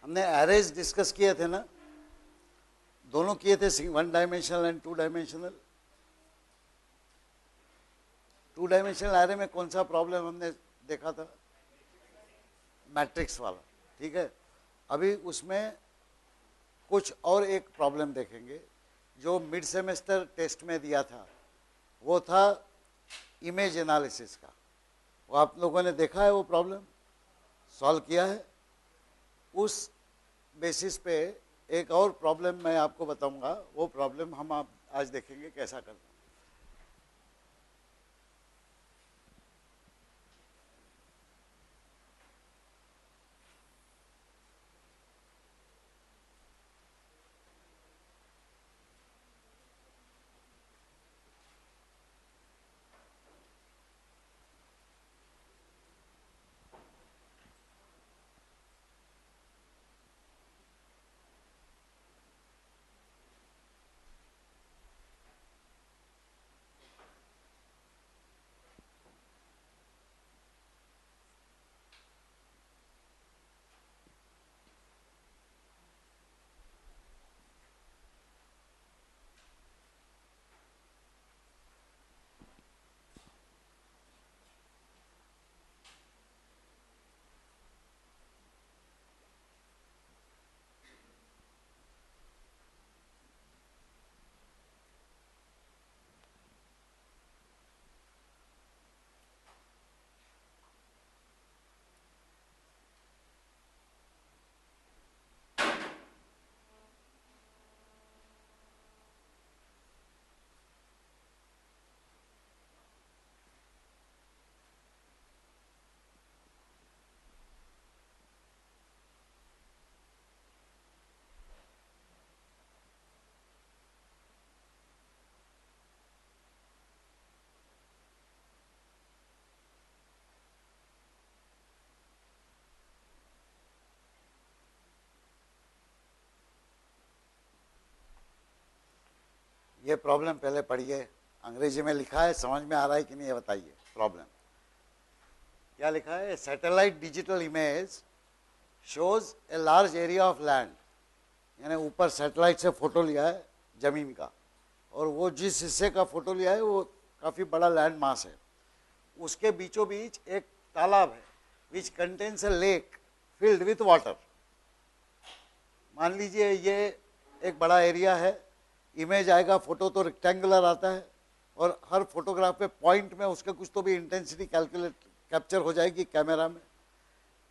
हमने arrays discuss किए थे ना, दोनों किए थे, 1 dimensional and 2 dimensional. 2 dimensional array में कौन सा प्रॉब्लम हमने देखा था? मैट्रिक्स वाला, ठीक है। अभी उसमें कुछ और एक प्रॉब्लम देखेंगे जो मिड सेमेस्टर टेस्ट में दिया था, वो था इमेज एनालिसिस का। वो आप लोगों ने देखा है, वो प्रॉब्लम सॉल्व किया है। उस बेसिस पे एक और प्रॉब्लम मैं आपको बताऊंगा, वो प्रॉब्लम हम आप आज देखेंगे कैसा करना। ये प्रॉब्लम पहले पढ़िए, अंग्रेजी में लिखा है, समझ में आ रहा है कि नहीं ये बताइए। प्रॉब्लम क्या लिखा है? Satellite digital image shows a large area of land, यानी ऊपर सैटेलाइट से फोटो लिया है जमीन का, और वो जिस हिस्से का फोटो लिया है वो काफ़ी बड़ा लैंड मास है। उसके बीचों बीच एक तालाब है which contains A lake filled with water. मान लीजिए ये एक बड़ा एरिया है, इमेज आएगा, फोटो तो रेक्टेंगुलर आता है, और हर फोटोग्राफ पे पॉइंट में उसके कुछ तो भी इंटेंसिटी कैप्चर हो जाएगी कैमरा में।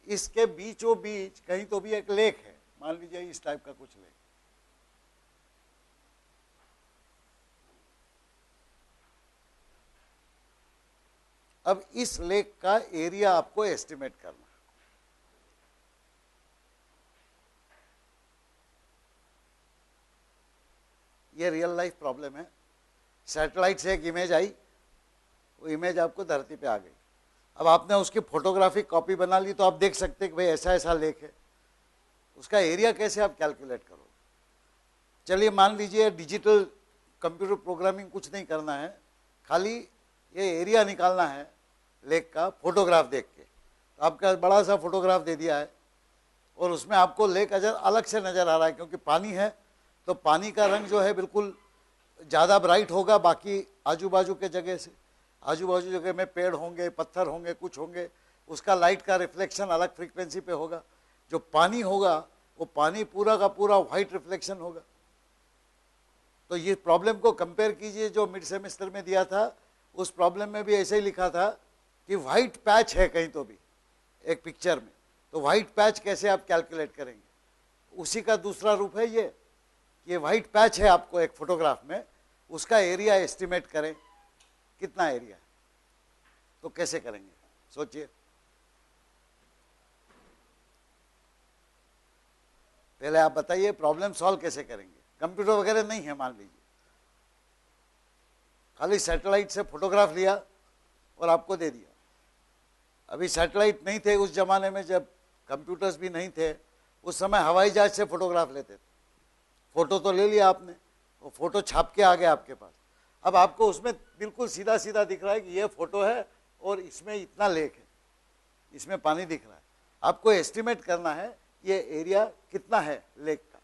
इसके बीचों बीच कहीं तो भी एक लेक है, मान लीजिए इस टाइप का कुछ लेक। अब इस लेक का एरिया आपको एस्टिमेट करना। ये रियल लाइफ प्रॉब्लम है। सैटेलाइट से एक इमेज आई, वो इमेज आपको धरती पे आ गई। अब आपने उसकी फोटोग्राफिक कॉपी बना ली, तो आप देख सकते हैं कि भाई ऐसा ऐसा लेक है। उसका एरिया कैसे आप कैलकुलेट करोगे? चलिए मान लीजिए डिजिटल कंप्यूटर प्रोग्रामिंग कुछ नहीं करना है, खाली ये एरिया निकालना है लेक का फोटोग्राफ देख के। तो आपका बड़ा सा फोटोग्राफ दे दिया है, और उसमें आपको लेक अलग से नजर आ रहा है, क्योंकि पानी है तो पानी का रंग जो है बिल्कुल ज़्यादा ब्राइट होगा बाकी आजू बाजू के जगह से। आजू बाजू जगह में पेड़ होंगे, पत्थर होंगे, कुछ होंगे, उसका लाइट का रिफ्लेक्शन अलग फ्रीक्वेंसी पे होगा। जो पानी होगा वो पानी पूरा का पूरा व्हाइट रिफ्लेक्शन होगा। तो ये प्रॉब्लम को कंपेयर कीजिए जो मिड सेमेस्टर में दिया था, उस प्रॉब्लम में भी ऐसे ही लिखा था कि व्हाइट पैच है कहीं तो भी एक पिक्चर में, तो व्हाइट पैच कैसे आप कैलकुलेट करेंगे? उसी का दूसरा रूप है ये व्हाइट पैच है आपको एक फोटोग्राफ में, उसका एरिया एस्टिमेट करें कितना एरिया है, तो कैसे करेंगे सोचिए। पहले आप बताइए प्रॉब्लम सॉल्व कैसे करेंगे? कंप्यूटर वगैरह नहीं है, मान लीजिए खाली सैटेलाइट से फोटोग्राफ लिया और आपको दे दिया। अभी सैटेलाइट नहीं थे उस जमाने में, जब कंप्यूटर्स भी नहीं थे, उस समय हवाई जहाज से फोटोग्राफ लेते थे। फोटो तो ले लिया आपने, वो फोटो छाप के आ गया आपके पास। अब आपको उसमें बिल्कुल सीधा सीधा दिख रहा है कि ये फोटो है और इसमें इतना लेक है, इसमें पानी दिख रहा है। आपको एस्टिमेट करना है ये एरिया कितना है लेक का।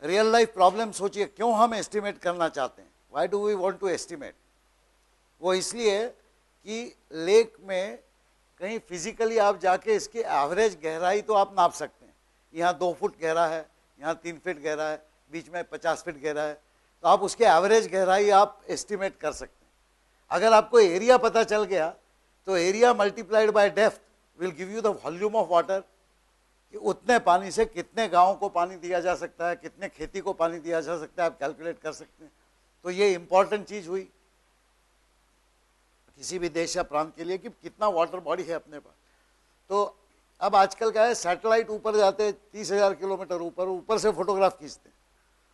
रियल लाइफ प्रॉब्लम सोचिए, क्यों हम एस्टिमेट करना चाहते हैं, why do we want to estimate. वो इसलिए कि लेक में कहीं फिजिकली आप जाके इसकी एवरेज गहराई तो आप नाप सकते हैं, यहाँ 2 फुट गहरा है, यहाँ 3 फीट गहरा है, बीच में 50 फीट गहरा है, तो आप उसके एवरेज गहराई आप एस्टिमेट कर सकते हैं। अगर आपको एरिया पता चल गया तो area multiplied by depth will give you the volume of water, कि उतने पानी से कितने गांवों को पानी दिया जा सकता है, कितने खेती को पानी दिया जा सकता है, आप कैलकुलेट कर सकते हैं। तो ये इंपॉर्टेंट चीज हुई किसी भी देश या प्रांत के लिए कि कितना वाटर बॉडी है अपने पास। तो अब आजकल क्या है, सैटेलाइट ऊपर जाते हैं 30,000 किलोमीटर ऊपर, ऊपर से फोटोग्राफ खींचते हैं,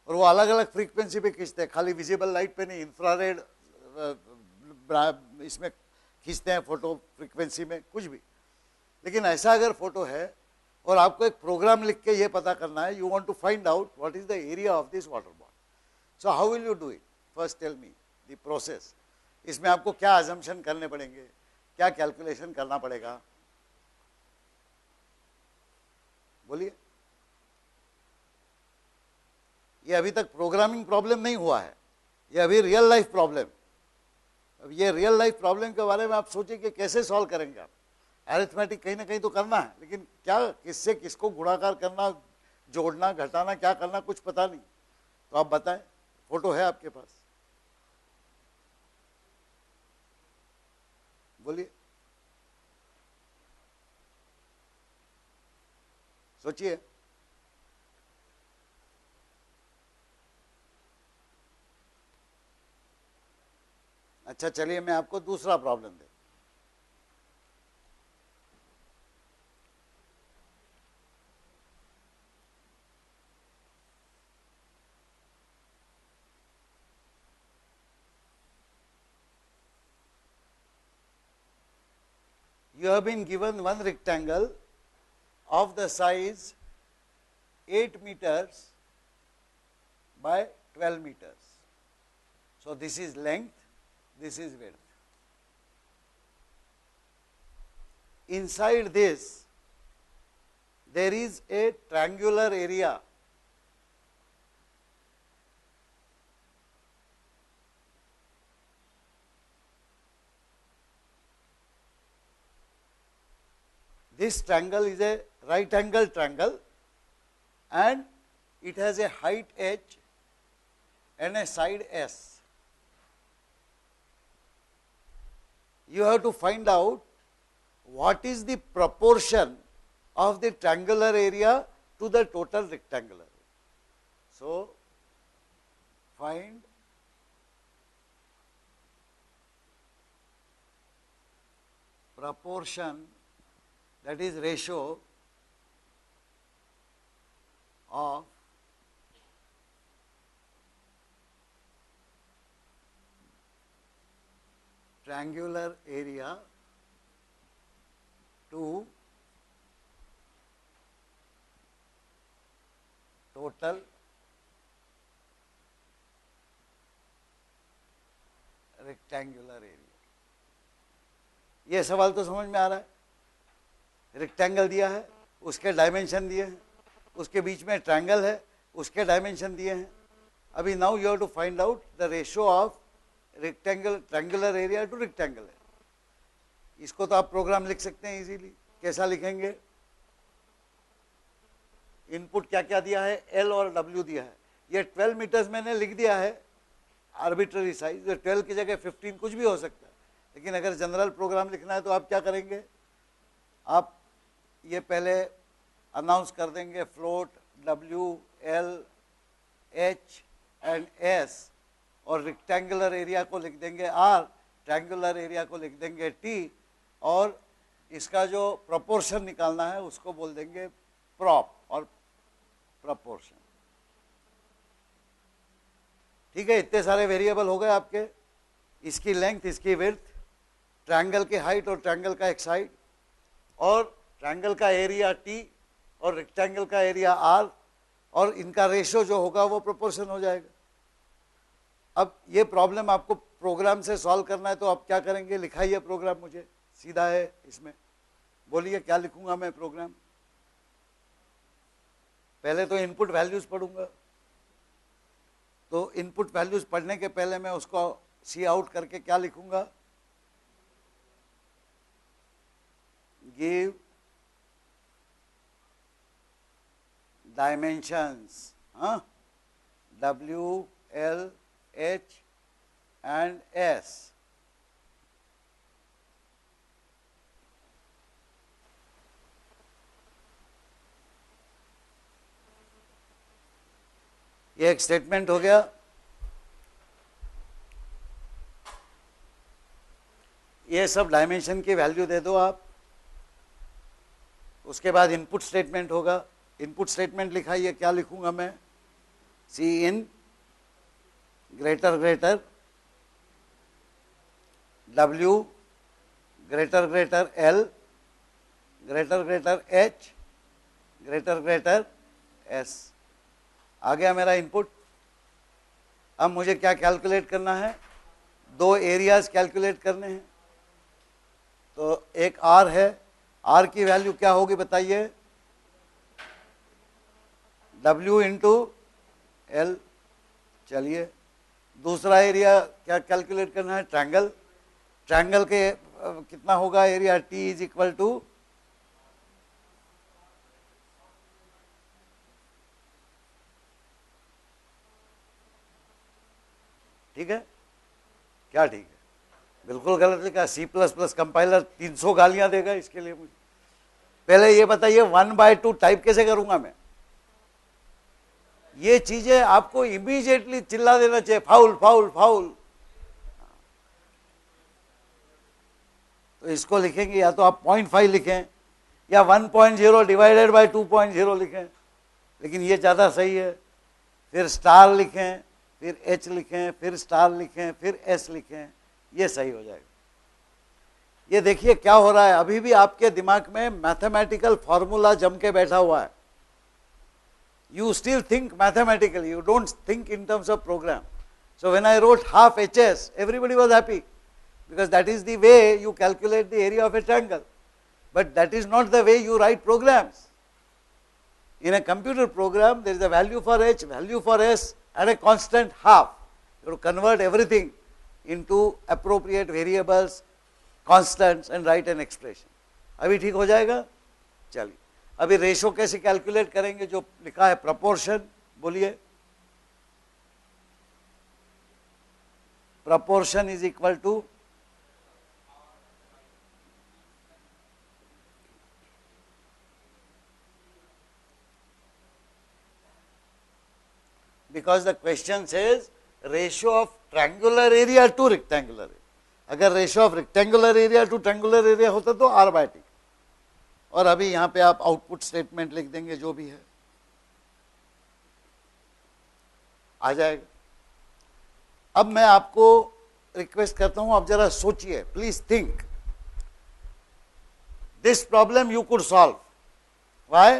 और वो अलग अलग फ्रीक्वेंसी पे खींचते हैं, खाली विजिबल लाइट पे नहीं, इंफ्रारेड इसमें खींचते हैं फोटो, फ्रीक्वेंसी में कुछ भी। लेकिन ऐसा अगर फोटो है और आपको एक प्रोग्राम लिख के ये पता करना है, you want to find out what is the area of this water body, so how will you do it, first tell me the process. इसमें आपको क्या अजम्पशन करने पड़ेंगे, क्या कैलकुलेशन करना पड़ेगा, बोलिए। ये अभी तक प्रोग्रामिंग प्रॉब्लम नहीं हुआ है, ये अभी रियल लाइफ प्रॉब्लम। अब ये रियल लाइफ प्रॉब्लम के बारे में आप सोचिए कि कैसे सॉल्व करेंगे आप। अरिथमेटिक कहीं ना कहीं तो करना है, लेकिन क्या, किससे किसको गुणाकार करना, जोड़ना, घटाना, क्या करना, कुछ पता नहीं। तो आप बताएं, फोटो है आपके पास, बोलिए, सोचिए। अच्छा चलिए मैं आपको दूसरा problem they. You have been given one rectangle of the size 8 meters by 12 meters. So this is length, this is width. Inside this there is a triangular area . This triangle is a right angle triangle and it has a height h and a side s. You have to find out what is the proportion of the triangular area to the total rectangular area. So, find proportion, that is ratio of triangular area to total rectangular area। ये सवाल तो समझ में आ रहा है। Rectangle दिया है, उसके डायमेंशन दिए हैं, उसके बीच में ट्रायंगल है, उसके डायमेंशन दिए हैं। अभी now you have to find out the ratio of rectangle triangular area to rectangle area. इसको तो आप प्रोग्राम लिख सकते हैं इजीली। कैसा लिखेंगे? इनपुट क्या क्या दिया है, एल और डब्ल्यू दिया है। ये 12 मीटर्स मैंने लिख दिया है, आर्बिट्ररी साइज। 12 की जगह 15 कुछ भी हो सकता है, लेकिन अगर जनरल प्रोग्राम लिखना है तो आप क्या करेंगे, आप ये पहले अनाउंस कर देंगे float W L H and S, और रेक्टेंगुलर एरिया को लिख देंगे आर, ट्रायंगुलर एरिया को लिख देंगे टी, और इसका जो प्रोपोर्शन निकालना है उसको बोल देंगे प्रॉप और प्रोपोर्शन। ठीक है, इतने सारे वेरिएबल हो गए आपके। इसकी लेंथ, इसकी विड्थ, ट्रायंगल की हाइट और ट्रायंगल का एक साइड, और ट्रायंगल का एरिया टी और रेक्टेंगल का एरिया आर, और इनका रेशो जो होगा वो प्रोपोर्शन हो जाएगा। अब ये प्रॉब्लम आपको प्रोग्राम से सॉल्व करना है, तो आप क्या करेंगे, लिखाइए प्रोग्राम मुझे, सीधा है इसमें। बोलिए क्या लिखूंगा मैं प्रोग्राम? पहले तो इनपुट वैल्यूज पढ़ूंगा, तो इनपुट वैल्यूज पढ़ने के पहले मैं उसको सी आउट करके क्या लिखूंगा? Give dimensions, W, L, H and S. ये एक स्टेटमेंट हो गया। ये सब डायमेंशन की वैल्यू दे दो आप। उसके बाद इनपुट स्टेटमेंट होगा। इनपुट स्टेटमेंट लिखाइए, क्या लिखूंगा मैं? Cin greater greater W greater greater L greater greater H greater greater S। आ गया मेरा इनपुट। अब मुझे क्या कैलकुलेट करना है? दो एरियाज कैलकुलेट करने हैं। तो एक R है, R की वैल्यू क्या होगी बताइए? W into L। चलिए दूसरा एरिया क्या कैलकुलेट करना है? ट्रायंगल। ट्रायंगल के कितना होगा area? T is equal to ठीक है क्या? ठीक है, बिल्कुल गलत लिखा। C++ कंपाइलर 300 गालियां देगा इसके लिए मुझे। पहले ये बताइए 1/2 टाइप कैसे करूंगा मैं? ये चीजें आपको इमीडिएटली चिल्ला देना चाहिए, फाउल फाउल फाउल। तो इसको लिखेंगे या तो आप 0.5 लिखें या 1.0 डिवाइडेड बाय 2.0 लिखें, लेकिन ये ज्यादा सही है। फिर स्टार लिखें, फिर H लिखें, फिर स्टार लिखें, फिर S लिखें, ये सही हो जाएगा। ये देखिए क्या हो रहा है, अभी भी आपके दिमाग में मैथमेटिकल फॉर्मूला जम के बैठा हुआ है। You still think mathematically, you don't think in terms of program. So when I wrote half HS, everybody was happy because that is the way you calculate the area of a triangle. But that is not the way you write programs. In a computer program, there is a value for H, value for S and a constant half. You have to convert everything into appropriate variables, constants and write an expression. अभी ठीक हो जाएगा? चलिए अभी ratio कैसे calculate करेंगे? जो लिखा है प्रपोर्शन, बोलिए। Proportion is equal to because the question says ratio of triangular area to rectangular area. अगर ratio of rectangular area to triangular area होता तो R/T। और अभी यहां पे आप आउटपुट स्टेटमेंट लिख देंगे, जो भी है आ जाएगा। अब मैं आपको रिक्वेस्ट करता हूं, आप जरा सोचिए, please think. This problem you could solve. Why?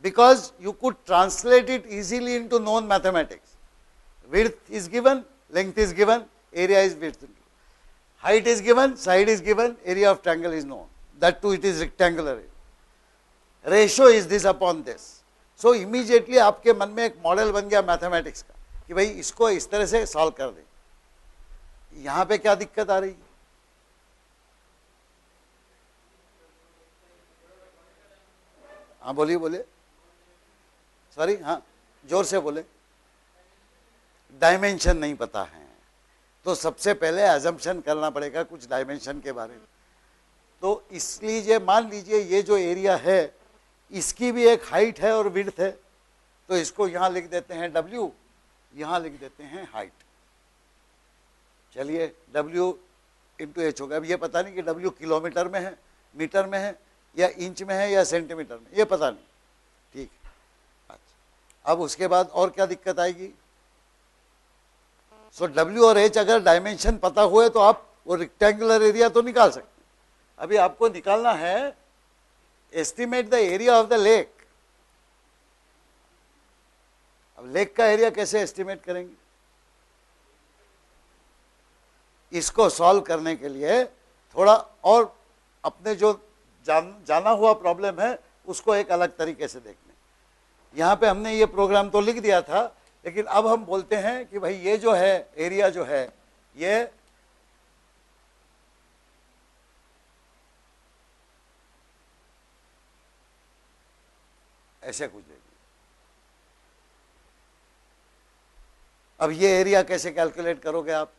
Because you could translate it easily into known mathematics. Width is given, length is given, area is width, height is given, side is given, area of triangle is known, that too it is rectangular. Ratio is this upon this. So immediately आपके मन में एक model बन गया mathematics का कि भाई इसको इस तरह से सॉल्व कर दे। यहां पे क्या दिक्कत आ रही है? हाँ बोलिए बोलिए, सॉरी, हाँ जोर से बोले। डायमेंशन नहीं पता है तो सबसे पहले अजम्पशन करना पड़ेगा कुछ डायमेंशन के बारे में। तो इसलिए मान लीजिए ये जो एरिया है इसकी भी एक हाइट है और विड्थ है, तो इसको यहां लिख देते हैं W, यहां लिख देते हैं हाइट। चलिए W इंटू H होगा। अब ये पता नहीं कि W किलोमीटर में है, मीटर में है, या इंच में है, या सेंटीमीटर में, ये पता नहीं। ठीक है, अच्छा। अब उसके बाद और क्या दिक्कत आएगी? सो W और H अगर डायमेंशन पता हुए तो आप वो रेक्टेंगुलर एरिया तो निकाल सकते। अभी आपको निकालना है estimate the area of the lake. अब लेक का एरिया कैसे एस्टिमेट करेंगे? इसको सॉल्व करने के लिए थोड़ा और अपने जो जाना हुआ प्रॉब्लम है उसको एक अलग तरीके से देखने। यहाँ पे हमने ये प्रोग्राम तो लिख दिया था, लेकिन अब हम बोलते हैं कि भाई ये जो है एरिया जो है ये ऐसे कुछ दे दिया। अब ये एरिया कैसे कैलकुलेट करोगे आप?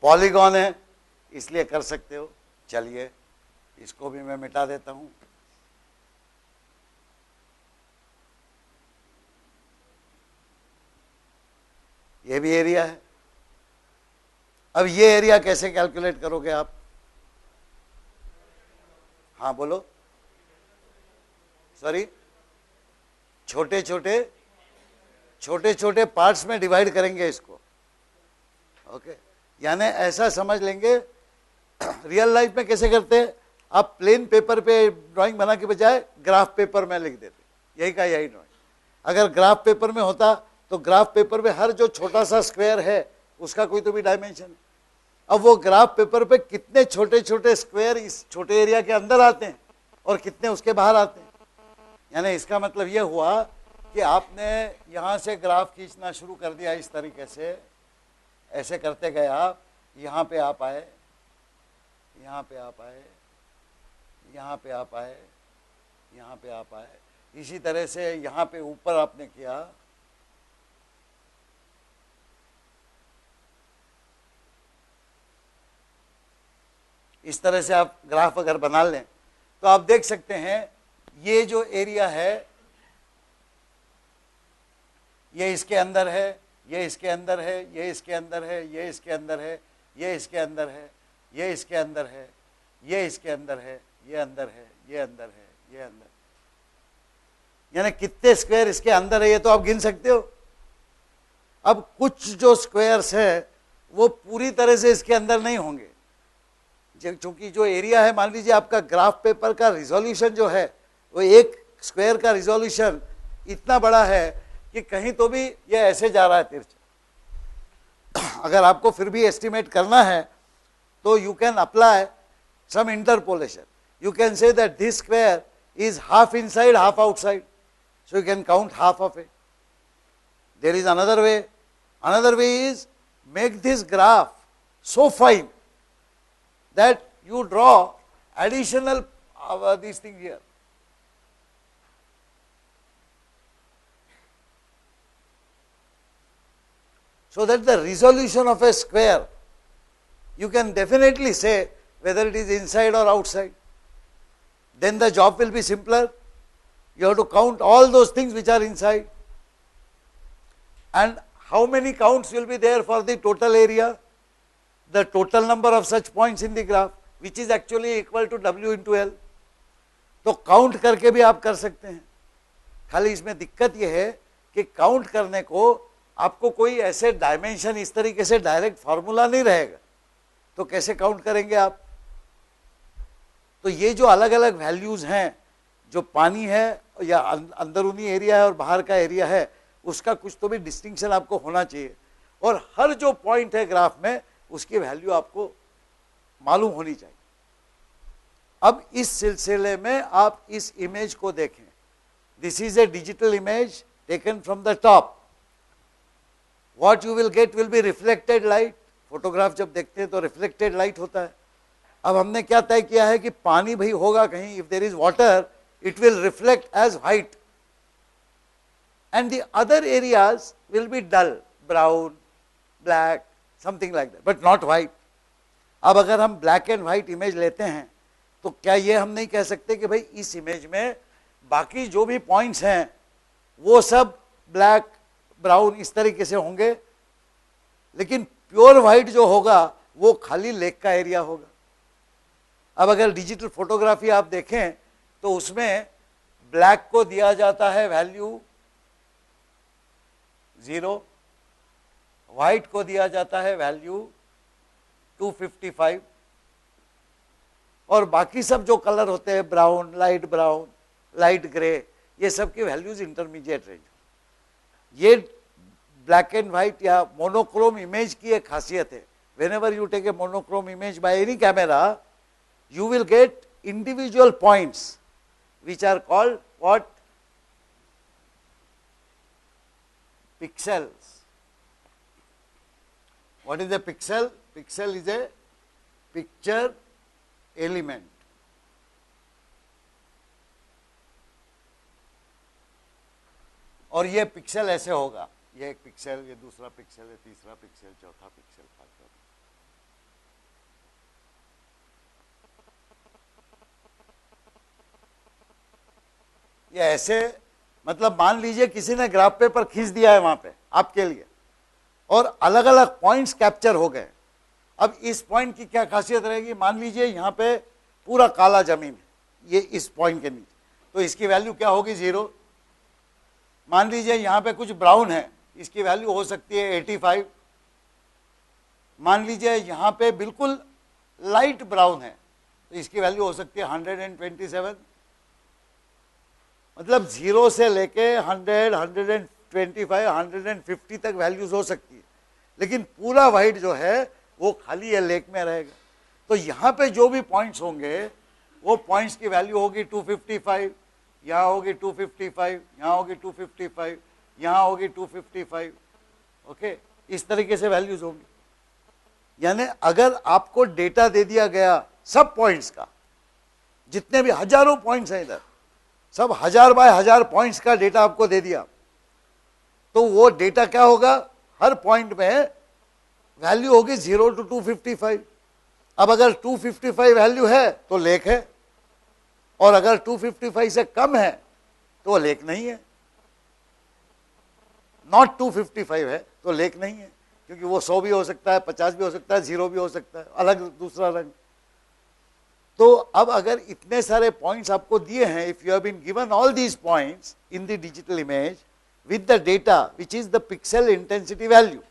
पॉलीगॉन है इसलिए कर सकते हो। चलिए इसको भी मैं मिटा देता हूं। ये भी एरिया है। अब ये एरिया कैसे कैलकुलेट करोगे आप? हाँ बोलो, सॉरी, छोटे छोटे पार्ट्स में डिवाइड करेंगे इसको। ओके, यानी ऐसा समझ लेंगे, रियल लाइफ में कैसे करते हैं, आप प्लेन पेपर पे ड्राइंग बना के बजाय ग्राफ पेपर में लिख देते, यही का यही ड्राइंग। अगर ग्राफ पेपर में होता तो ग्राफ पेपर में हर जो छोटा सा स्क्वायर है उसका कोई तो भी डायमेंशन है। अब वो ग्राफ पेपर पे कितने छोटे छोटे स्क्वायर इस छोटे एरिया के अंदर आते हैं और कितने उसके बाहर आते हैं। यानी इसका मतलब ये हुआ कि आपने यहाँ से ग्राफ खींचना शुरू कर दिया इस तरीके से, ऐसे करते गए आप, यहाँ पे आप आए, यहाँ पे आप आए, यहाँ पे आप आए, यहाँ पे आप आए, इसी तरह से यहाँ पे ऊपर आपने किया। इस तरह से आप ग्राफ अगर बना लें तो आप देख सकते हैं ये जो एरिया है ये इसके अंदर है, ये इसके अंदर है, ये इसके अंदर है, ये इसके अंदर है, ये इसके अंदर है, ये इसके अंदर है, ये इसके अंदर है, ये अंदर है, ये अंदर है, ये अंदर। यानी कितने स्क्वायर इसके अंदर है ये तो आप गिन सकते हो। अब कुछ जो स्क्वायर्स है वो पूरी तरह से इसके अंदर नहीं होंगे, क्योंकि जो एरिया है, मान लीजिए आपका ग्राफ पेपर का रिजोल्यूशन जो है वो एक स्क्वायर का रिजोल्यूशन इतना बड़ा है कि कहीं तो भी ये ऐसे जा रहा है तिरछा। अगर आपको फिर भी एस्टिमेट करना है तो you can apply some interpolation. You can say that this square is half inside, half outside, so you can count half of it. There is another way. Another way is make this graph so fine that you draw additional these things here. So that the resolution of a square, you can definitely say whether it is inside or outside. Then the job will be simpler. You have to count all those things which are inside. And how many counts will be there for the total area? The total number of such points in the graph, which is actually equal to W into L. तो count करके भी आप कर सकते हैं। खाली इसमें दिक्कत यह है कि काउंट करने को आपको कोई ऐसे डायमेंशन इस तरीके से डायरेक्ट फार्मूला नहीं रहेगा, तो कैसे काउंट करेंगे आप? तो ये जो अलग अलग वैल्यूज हैं, जो पानी है या अंदरूनी एरिया है और बाहर का एरिया है, उसका कुछ तो भी डिस्टिंक्शन आपको होना चाहिए। और हर जो पॉइंट है ग्राफ में उसकी वैल्यू आपको मालूम होनी चाहिए। अब इस सिलसिले में आप इस इमेज को देखें। This is a digital image taken from the top. What you will gate will be reflected light. Photograph जब देखते हैं तो रिफ्लेक्टेड लाइट होता है। अब हमने क्या तय किया है कि पानी भाई होगा कहीं, if there is water it will reflect as white and the other areas will be dull, brown, black, something like that, but not white. अब अगर हम black and white image लेते हैं तो क्या ये हम नहीं कह सकते कि भाई इस इमेज में बाकी जो भी पॉइंट्स हैं वो सब ब्लैक ब्राउन इस तरीके से होंगे, लेकिन प्योर व्हाइट जो होगा वो खाली लेक का एरिया होगा। अब अगर डिजिटल फोटोग्राफी आप देखें तो उसमें ब्लैक को दिया जाता है वैल्यू 0, व्हाइट को दिया जाता है वैल्यू 255 और बाकी सब जो कलर होते हैं ब्राउन, लाइट ग्रे, ये सब की वैल्यूज इंटरमीडिएट रेंज। ये ब्लैक एंड व्हाइट या मोनोक्रोम इमेज की एक खासियत है whenever you take a monochrome image by any camera, you will get individual points which are called what? Pixels. What is a pixel? Pixel is a picture element. और ये pixel ऐसे होगा, ये एक पिक्सल, ये दूसरा पिक्सल, ये तीसरा पिक्सल, चौथा पिक्सल, पांचवा। ये ऐसे, मतलब मान लीजिए किसी ने ग्राफ पेपर खींच दिया है वहां पे आपके लिए और अलग अलग पॉइंट्स कैप्चर हो गए। अब इस पॉइंट की क्या खासियत रहेगी? मान लीजिए यहाँ पे पूरा काला जमीन है, ये इस पॉइंट के नीचे, तो इसकी वैल्यू क्या होगी? 0। मान लीजिए यहाँ पे कुछ ब्राउन है, इसकी वैल्यू हो सकती है 85। मान लीजिए यहाँ पे बिल्कुल लाइट ब्राउन है, तो इसकी वैल्यू हो सकती है 127। मतलब 0 से लेके 100, 125, 150 तक वैल्यूज हो सकती है, लेकिन पूरा वाइट जो है वो खाली ये लेक में रहेगा। तो यहाँ पे जो भी पॉइंट्स होंगे वो पॉइंट्स की वैल्यू होगी 255, यहाँ होगी 255, यहाँ होगी 255, यहाँ होगी 255। ओके, इस तरीके से वैल्यूज होंगी। यानी अगर आपको डेटा दे दिया गया सब पॉइंट्स का, जितने भी हजारों पॉइंट्स हैं इधर, सब 1000 बाय 1000 पॉइंट्स का डेटा आपको दे दिया, तो वो डेटा क्या होगा? हर पॉइंट में वैल्यू होगी 0 to 255। अब अगर 255 वैल्यू है तो लेक है, और अगर 255 से कम है तो वो लेक नहीं है। नॉट 255 है तो लेक नहीं है, क्योंकि वो 100 भी हो सकता है, 50 भी हो सकता है, 0 भी हो सकता है, अलग दूसरा रंग। तो अब अगर इतने सारे पॉइंट्स आपको दिए हैं, if you have been given all these points in the digital image with the data which is the pixel intensity value,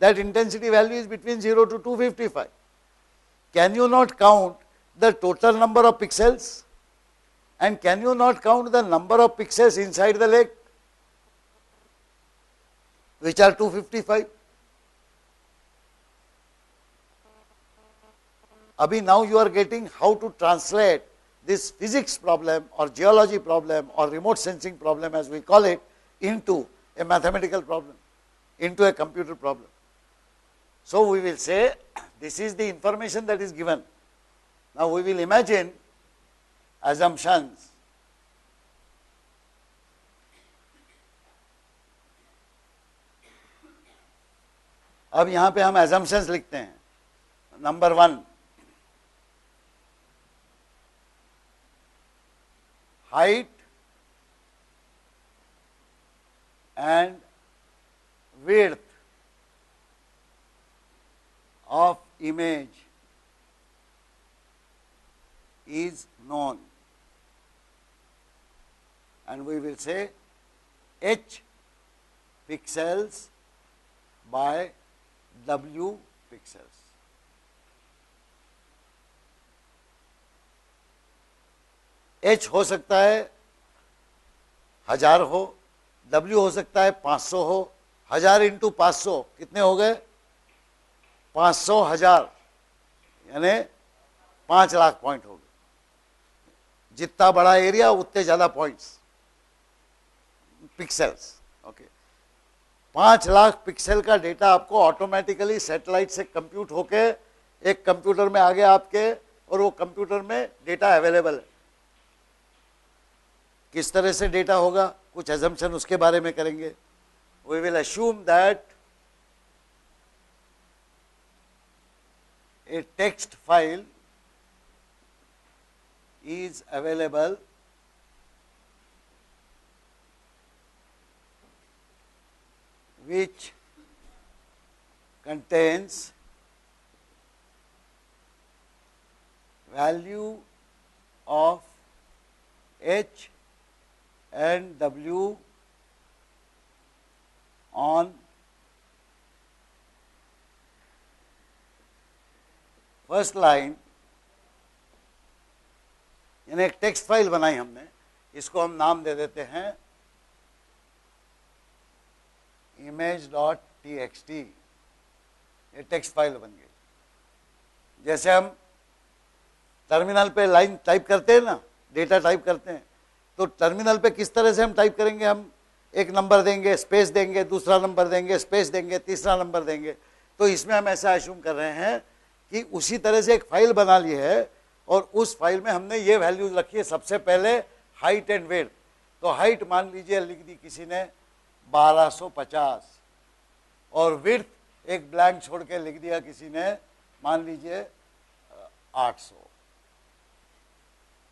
that intensity value is between 0 to 255. Can you not count the total number of pixels, and can you not count the number of pixels inside the lake which are 255? Abhi now you are getting how to translate this physics problem or geology problem or remote sensing problem, as we call it, into a mathematical problem, into a computer problem. So we will say this is the information that is given. Now we will imagine assumptions. अब यहाँ पे हम assumptions लिखते हैं। Number 1, height and width of image is known, and we will say h pixels by w pixels. h हो सकता है 1000 हो, W हो सकता है 500 हो। 1000 इंटू 500 कितने हो गए? 500 1000, यानी 5 लाख पॉइंट हो गए। जितना बड़ा एरिया उतने ज्यादा points, pixels. Okay, 5 lakh pixel का डेटा आपको ऑटोमेटिकली सैटेलाइट से कंप्यूट होके एक कंप्यूटर में आ गया आपके, और वो कंप्यूटर में डेटा अवेलेबल है। किस तरह से डेटा होगा, कुछ assumption उसके बारे में करेंगे। We will assume that a text file is available which contains value of h and w on first line. यानी एक टेक्स्ट फाइल बनाई हमने, इसको हम नाम दे देते हैं image.txt। ये टेक्स्ट फाइल बन गई। जैसे हम टर्मिनल पे लाइन टाइप करते हैं ना, डेटा टाइप करते हैं, तो टर्मिनल पे किस तरह से हम टाइप करेंगे, हम एक नंबर देंगे, स्पेस देंगे, दूसरा नंबर देंगे, स्पेस देंगे, तीसरा नंबर देंगे। तो इसमें हम ऐसा अज्यूम कर रहे हैं कि उसी तरह से एक फाइल बना ली है और उस फाइल में हमने ये वैल्यूज रखी है। सबसे पहले हाइट एंड वेट, तो हाइट मान लीजिए लिख दी किसी ने 1250 और विड्थ एक ब्लैंक छोड़ के लिख दिया किसी ने मान लीजिए 800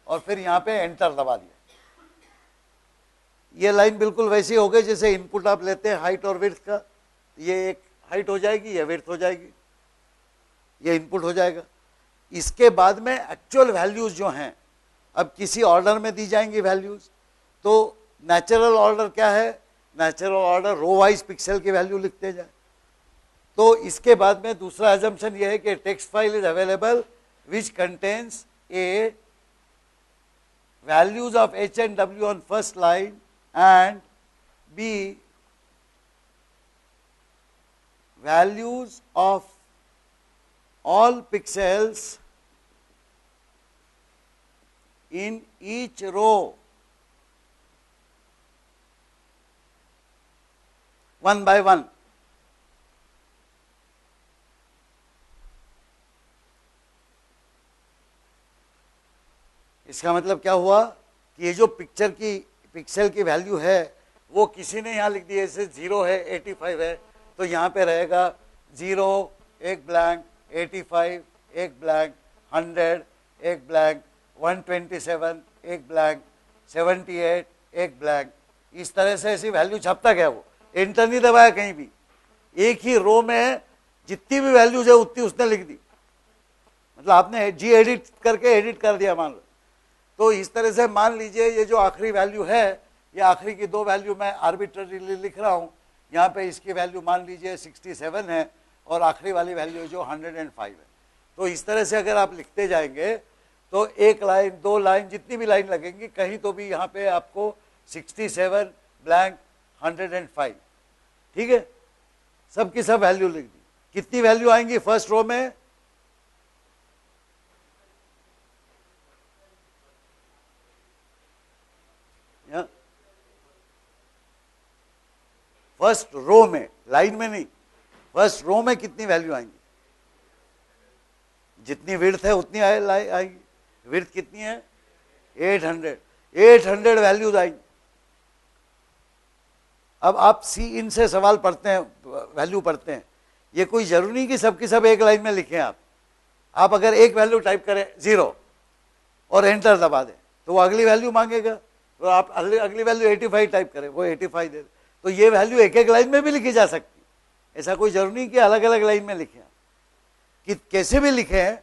और फिर यहाँ पे एंटर दबा दिया। ये लाइन बिल्कुल वैसी हो गई जैसे इनपुट आप लेते हैं हाइट और विड्थ का, ये एक हाइट हो जाएगी, ये विड्थ हो जाएगी, ये इनपुट हो जाएगा। इसके बाद में एक्चुअल वैल्यूज जो हैं अब किसी ऑर्डर में दी जाएंगी वैल्यूज, तो नेचुरल ऑर्डर क्या है, natural order row wise pixel की वैल्यू लिखते जाए। तो इसके बाद में दूसरा अजम्पशन ये है कि text file is available which contains A values of H and W on first line and B values of all pixels in each row one by one. इसका मतलब क्या हुआ कि ये जो पिक्सल की वैल्यू है वो किसी ने यहाँ लिख दी है, जैसे 0 है 85 है तो यहाँ पे रहेगा 0 एक ब्लैंक, 85 एक ब्लैंक, 100 एक ब्लैंक, 127 एक ब्लैंक, 78 एक ब्लैंक। इस तरह से ऐसी वैल्यू छपता गया, वो एंटर नहीं दबाया कहीं भी, एक ही रो में जितनी भी वैल्यूज है उतनी उसने लिख दी। मतलब आपने जी एडिट करके एडिट कर दिया मान लो। तो इस तरह से मान लीजिए ये जो आखिरी वैल्यू है, ये आखिरी की दो वैल्यू मैं आर्बिट्ररीली लिख रहा हूँ, यहाँ पे इसकी वैल्यू मान लीजिए 67 है और आखिरी वाली वैल्यू जो 105 है। तो इस तरह से अगर आप लिखते जाएंगे तो एक लाइन, दो लाइन, जितनी भी लाइन लगेंगी कहीं तो भी यहाँ पे आपको 67 ब्लैंक 105, ठीक है, सब की सब वैल्यू लिख दी। कितनी वैल्यू आएंगी फर्स्ट रो में, फर्स्ट रो में, लाइन में नहीं, फर्स्ट रो में कितनी वैल्यू आएंगी, जितनी विड्थ है उतनी आएगी। विड्थ कितनी है 800 वैल्यूज आएंगी। अब आप सी इन से सवाल पढ़ते हैं, वैल्यू पढ़ते हैं, ये कोई जरूरी नहीं कि सबकी सब एक लाइन में लिखें। आप अगर एक वैल्यू टाइप करें 0 और एंटर दबा दें तो वो अगली वैल्यू मांगेगा, तो आप अगली वैल्यू 85 टाइप करें वो 85 दे। तो ये वैल्यू एक एक लाइन में भी लिखी जा सकती है, ऐसा कोई जरूरी नहीं कि अलग अलग लाइन में लिखें। कि कैसे भी लिखें,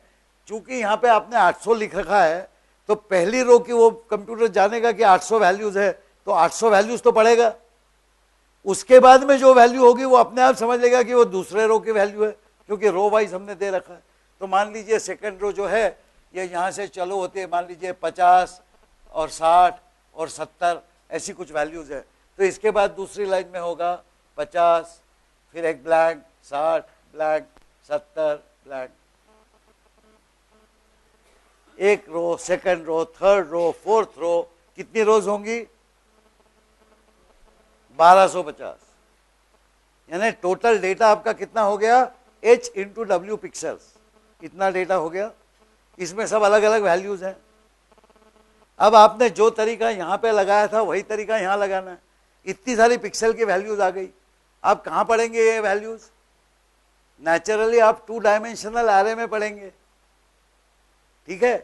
चूंकि यहाँ पे आपने 800 लिख रखा है तो पहली रो की वो कंप्यूटर जानेगा कि 800 वैल्यूज है तो 800 वैल्यूज तो पढ़ेगा। उसके बाद में जो वैल्यू होगी वो अपने आप समझ लेगा कि वो दूसरे रो की वैल्यू है, क्योंकि रो वाइज हमने दे रखा है। तो मान लीजिए सेकेंड रो जो है ये यहाँ से चालू होती है, मान लीजिए 50 और 60 और 70 ऐसी कुछ वैल्यूज है। तो इसके बाद दूसरी लाइन में होगा 50, फिर एक ब्लैंक, 60 ब्लैंक, 70 ब्लैंक, एक row, second row, third row, fourth row, कितनी रोज होंगी 1250। यानी टोटल डेटा आपका कितना हो गया H इंटू W पिक्सल्स, इतना डेटा हो गया। इसमें सब अलग अलग वैल्यूज हैं। अब आपने जो तरीका यहाँ पे लगाया था वही तरीका यहाँ लगाना है। इतनी सारी पिक्सल की वैल्यूज आ गई, आप कहाँ पढ़ेंगे ये वैल्यूज? नेचुरली आप 2 डायमेंशनल एरे में पढ़ेंगे, ठीक है।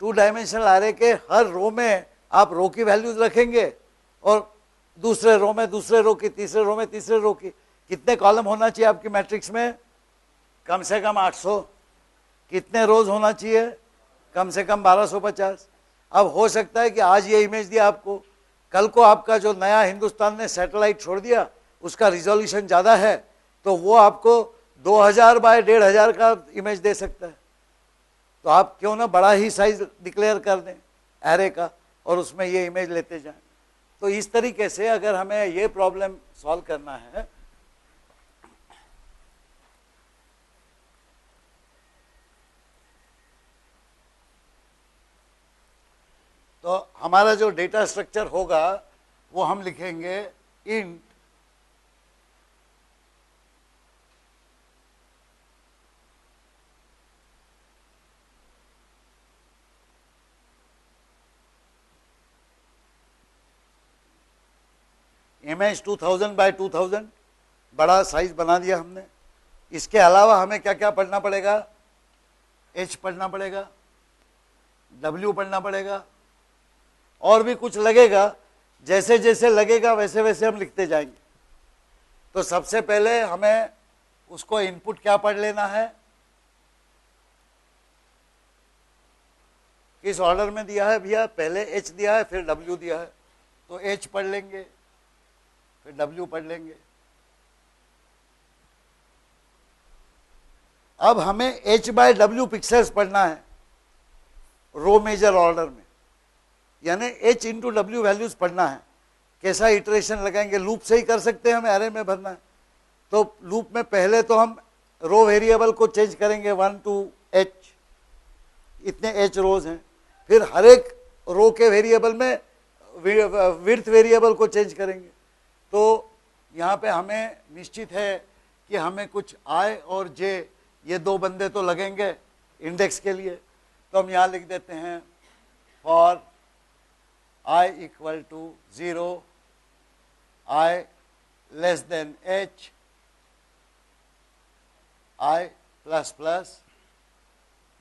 2 डायमेंशनल एरे के हर रो में आप रो की वैल्यूज रखेंगे और दूसरे रो में दूसरे रो की, तीसरे रो में तीसरे रो की। कितने कॉलम होना चाहिए आपकी मैट्रिक्स में? कम से कम 800। कितने रोज होना चाहिए? कम से कम 1250। अब हो सकता है कि आज ये इमेज दिया आपको, कल को आपका जो नया हिंदुस्तान ने सैटेलाइट छोड़ दिया उसका रिजोल्यूशन ज़्यादा है तो वो आपको 2000 बाय 1500 का इमेज दे सकता है। तो आप क्यों ना बड़ा ही साइज डिक्लेयर कर दें एरे का और उसमें ये इमेज लेते जाएं। तो इस तरीके से अगर हमें ये प्रॉब्लम सॉल्व करना है तो हमारा जो डेटा स्ट्रक्चर होगा वो हम लिखेंगे इंट इमेज 2000 बाय 2000, बड़ा साइज बना दिया हमने। इसके अलावा हमें क्या क्या पढ़ना पड़ेगा? एच पढ़ना पड़ेगा, डब्ल्यू पढ़ना पड़ेगा, और भी कुछ लगेगा। जैसे जैसे लगेगा वैसे वैसे हम लिखते जाएंगे। तो सबसे पहले हमें उसको इनपुट क्या पढ़ लेना है, किस ऑर्डर में दिया है भैया? पहले एच दिया है, फिर डब्ल्यू दिया है, तो एच पढ़ लेंगे, फिर डब्ल्यू पढ़ लेंगे। अब हमें एच बाय डब्ल्यू पिक्सल्स पढ़ना है रो मेजर ऑर्डर में, यानी एच इंटू डब्ल्यू वैल्यूज पढ़ना है। कैसा इटरेशन लगाएंगे? लूप से ही कर सकते हैं, हमें एरे में भरना है। तो लूप में पहले तो हम रो वेरिएबल को चेंज करेंगे 1 to h, इतने h रोज हैं। फिर हर एक रो के वेरिएबल में विड्थ वेरिएबल को चेंज करेंगे। तो यहाँ पे हमें निश्चित है कि हमें कुछ i और j, ये दो बंदे तो लगेंगे इंडेक्स के लिए। तो हम यहाँ लिख देते हैं for i equal to 0, i less than h, i plus plus,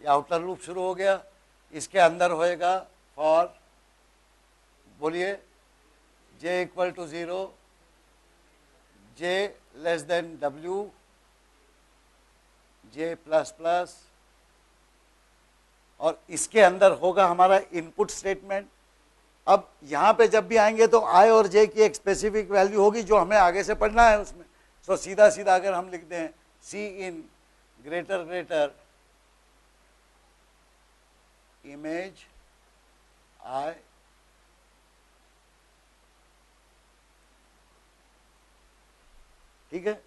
ये आउटर लूप शुरू हो गया। इसके अंदर होएगा फॉर, बोलिए, j equal to 0, j less than w, j plus plus, और इसके अंदर होगा हमारा इनपुट स्टेटमेंट। अब यहाँ पे जब भी आएंगे तो i और j की एक स्पेसिफिक वैल्यू होगी जो हमें आगे से पढ़ना है उसमें। तो सीधा सीधा अगर हम लिख दें सी इन ग्रेटर ग्रेटर इमेज i, ठीक है,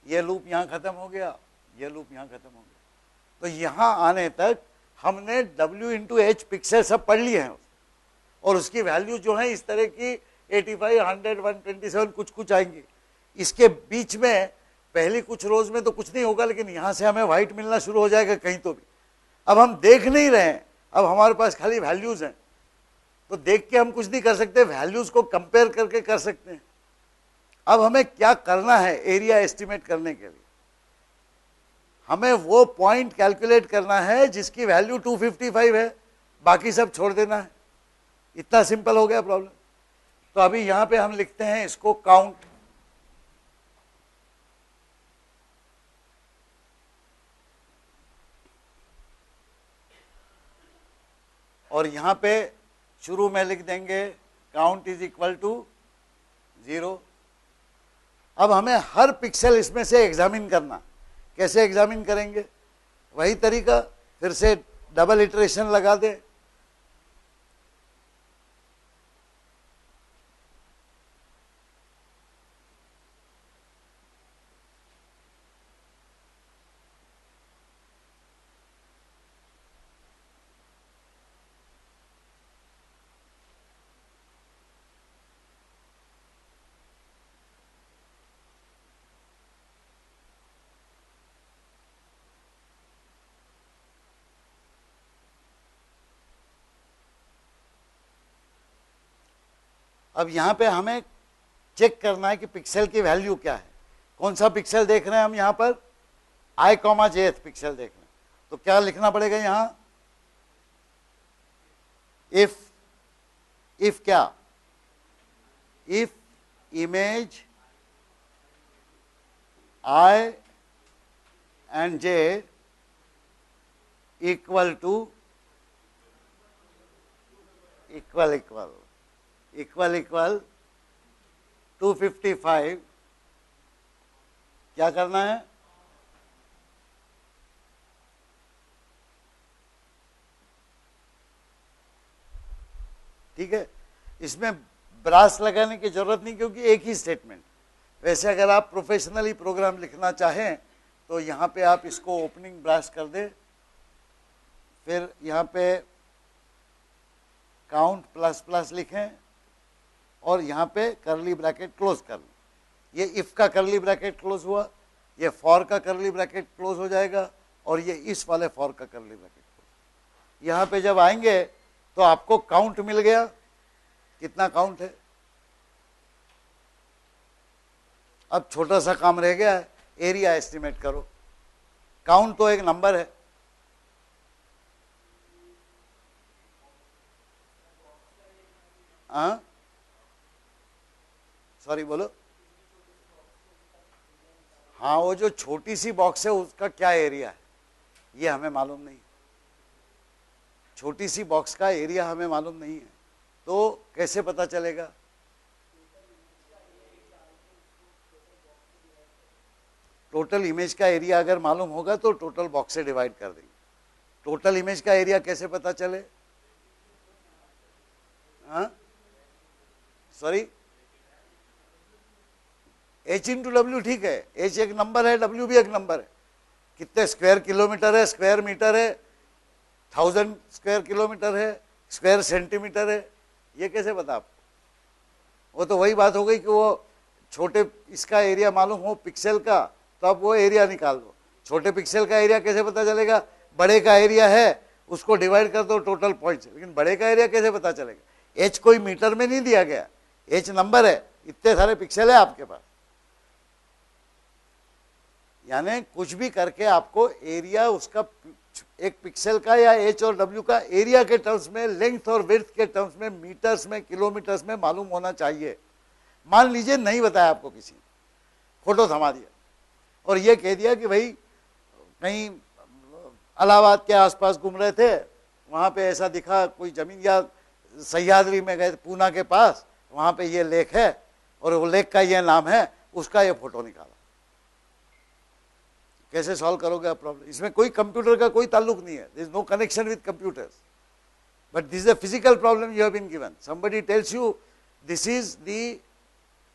ये लूप यहाँ खत्म हो गया, ये लूप यहाँ खत्म हो गया। तो यहाँ आने तक हमने w इंटू एच पिक्सल सब पढ़ लिए हैं, और उसकी वैल्यू जो है इस तरह की 85, 100, 127 कुछ कुछ आएंगी। इसके बीच में पहली कुछ रोज में तो कुछ नहीं होगा, लेकिन यहाँ से हमें व्हाइट मिलना शुरू हो जाएगा कहीं तो भी। अब हम देख नहीं रहे हैं, अब हमारे पास खाली वैल्यूज हैं, तो देख के हम कुछ नहीं कर सकते, वैल्यूज को कंपेयर करके कर सकते हैं। अब हमें क्या करना है एरिया एस्टिमेट करने के लिए? हमें वो पॉइंट कैलकुलेट करना है जिसकी वैल्यू 255 है, बाकी सब छोड़ देना है। इतना सिंपल हो गया प्रॉब्लम। तो अभी यहां पे हम लिखते हैं इसको काउंट, और यहां पे शुरू में लिख देंगे काउंट इज इक्वल टू 0। अब हमें हर पिक्सल इसमें से एग्जामिन करना। कैसे एग्जामिन करेंगे? वही तरीका, फिर से डबल इटरेशन लगा दे। अब यहाँ पे हमें चेक करना है कि पिक्सल की वैल्यू क्या है। कौन सा पिक्सल देख रहे हैं हम यहाँ पर? i, jth पिक्सल देख रहे हैं। तो क्या लिखना पड़ेगा यहाँ? इफ क्या? If image i and j equal to equal 255, क्या करना है? ठीक है, इसमें ब्रास लगाने की जरूरत नहीं क्योंकि एक ही स्टेटमेंट। वैसे अगर आप प्रोफेशनली प्रोग्राम लिखना चाहें तो यहाँ पे आप इसको ओपनिंग ब्रास कर दें, फिर यहाँ पे काउंट प्लस प्लस लिखें और यहाँ पे करली ब्रैकेट क्लोज कर लें। ये इफ का करली ब्रैकेट क्लोज हुआ, ये फॉर का करली ब्रैकेट क्लोज हो जाएगा और ये इस वाले फॉर का करली ब्रैकेट क्लोज। यहाँ पे जब आएंगे तो आपको काउंट मिल गया, कितना काउंट है। अब छोटा सा काम रह गया है, एरिया एस्टिमेट करो। काउंट तो एक नंबर है, हाँ सॉरी बोलो। हाँ वो जो छोटी सी बॉक्स है उसका क्या एरिया है ये हमें मालूम नहीं। छोटी सी बॉक्स का एरिया हमें मालूम नहीं है, तो कैसे पता चलेगा। टोटल इमेज का एरिया अगर मालूम होगा तो टोटल बॉक्स से डिवाइड कर देंगे। टोटल इमेज का एरिया कैसे पता चले, हाँ सॉरी, H इंटू डब्ल्यू ठीक है, H एक नंबर है, W भी एक नंबर है। कितने स्क्वायर किलोमीटर है, स्क्वायर मीटर है, 1000 स्क्वायर किलोमीटर है, स्क्वायर सेंटीमीटर है, ये कैसे पता आपको। वो तो वही बात हो गई कि वो छोटे इसका एरिया मालूम हो पिक्सल का तो आप वो एरिया निकाल दो। छोटे पिक्सल का एरिया कैसे पता चलेगा, बड़े का एरिया है उसको डिवाइड कर दो टोटल पॉइंट्स, लेकिन बड़े का एरिया कैसे पता चलेगा। H कोई मीटर में नहीं दिया गया, H नंबर है, इतने सारे पिक्सल है आपके पास। यानी कुछ भी करके आपको एरिया उसका एक पिक्सल का या H और W का एरिया के टर्म्स में, लेंथ और विड्थ के टर्म्स में, मीटर्स में, किलोमीटर्स में मालूम होना चाहिए। मान लीजिए नहीं बताया आपको किसी ने, फोटो थमा दिया और ये कह दिया कि भाई कहीं इलाहाबाद के आसपास घूम रहे थे, वहाँ पे ऐसा दिखा कोई जमीन, या सह्याद्री में गए पूना के पास, वहाँ पे ये लेक है और वो लेक का ये नाम है, उसका ये फोटो निकाला। कैसे सॉल्व करोगे आप प्रॉब्लम। इसमें कोई कंप्यूटर का कोई ताल्लुक नहीं है, there is no connection with computers, but this is a physical problem you have been given. Somebody tells you this is the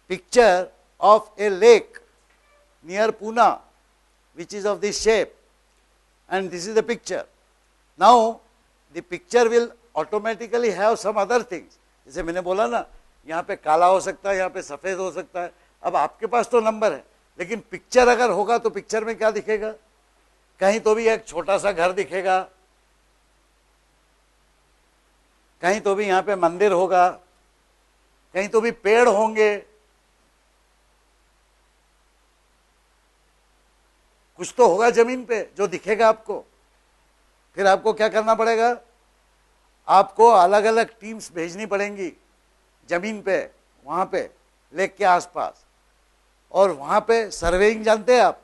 picture of a lake near Pune which is of this shape and this is the picture. Now the picture will automatically have some other things. जैसे मैंने बोला ना, यहाँ पे काला हो सकता है, यहाँ पे सफेद हो सकता है। अब आपके पास तो नंबर है, लेकिन पिक्चर अगर होगा तो पिक्चर में क्या दिखेगा, कहीं तो भी एक छोटा सा घर दिखेगा, कहीं तो भी यहाँ पे मंदिर होगा, कहीं तो भी पेड़ होंगे, कुछ तो होगा जमीन पे जो दिखेगा आपको। फिर आपको क्या करना पड़ेगा, आपको अलग अलग टीम्स भेजनी पड़ेंगी जमीन पे, वहां पे लेक के आसपास, और वहां पे सर्वेइंग जानते हैं आप,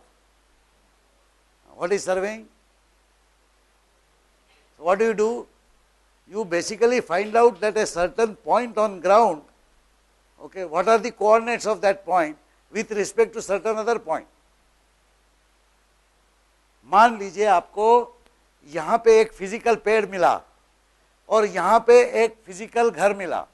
what is surveying. What do you do, you basically find out that a certain point on ground, okay, what are the coordinates of that point with respect to certain other point. मान लीजिए आपको यहाँ पे एक physical पेड़ मिला और यहाँ पे एक फिजिकल घर मिला,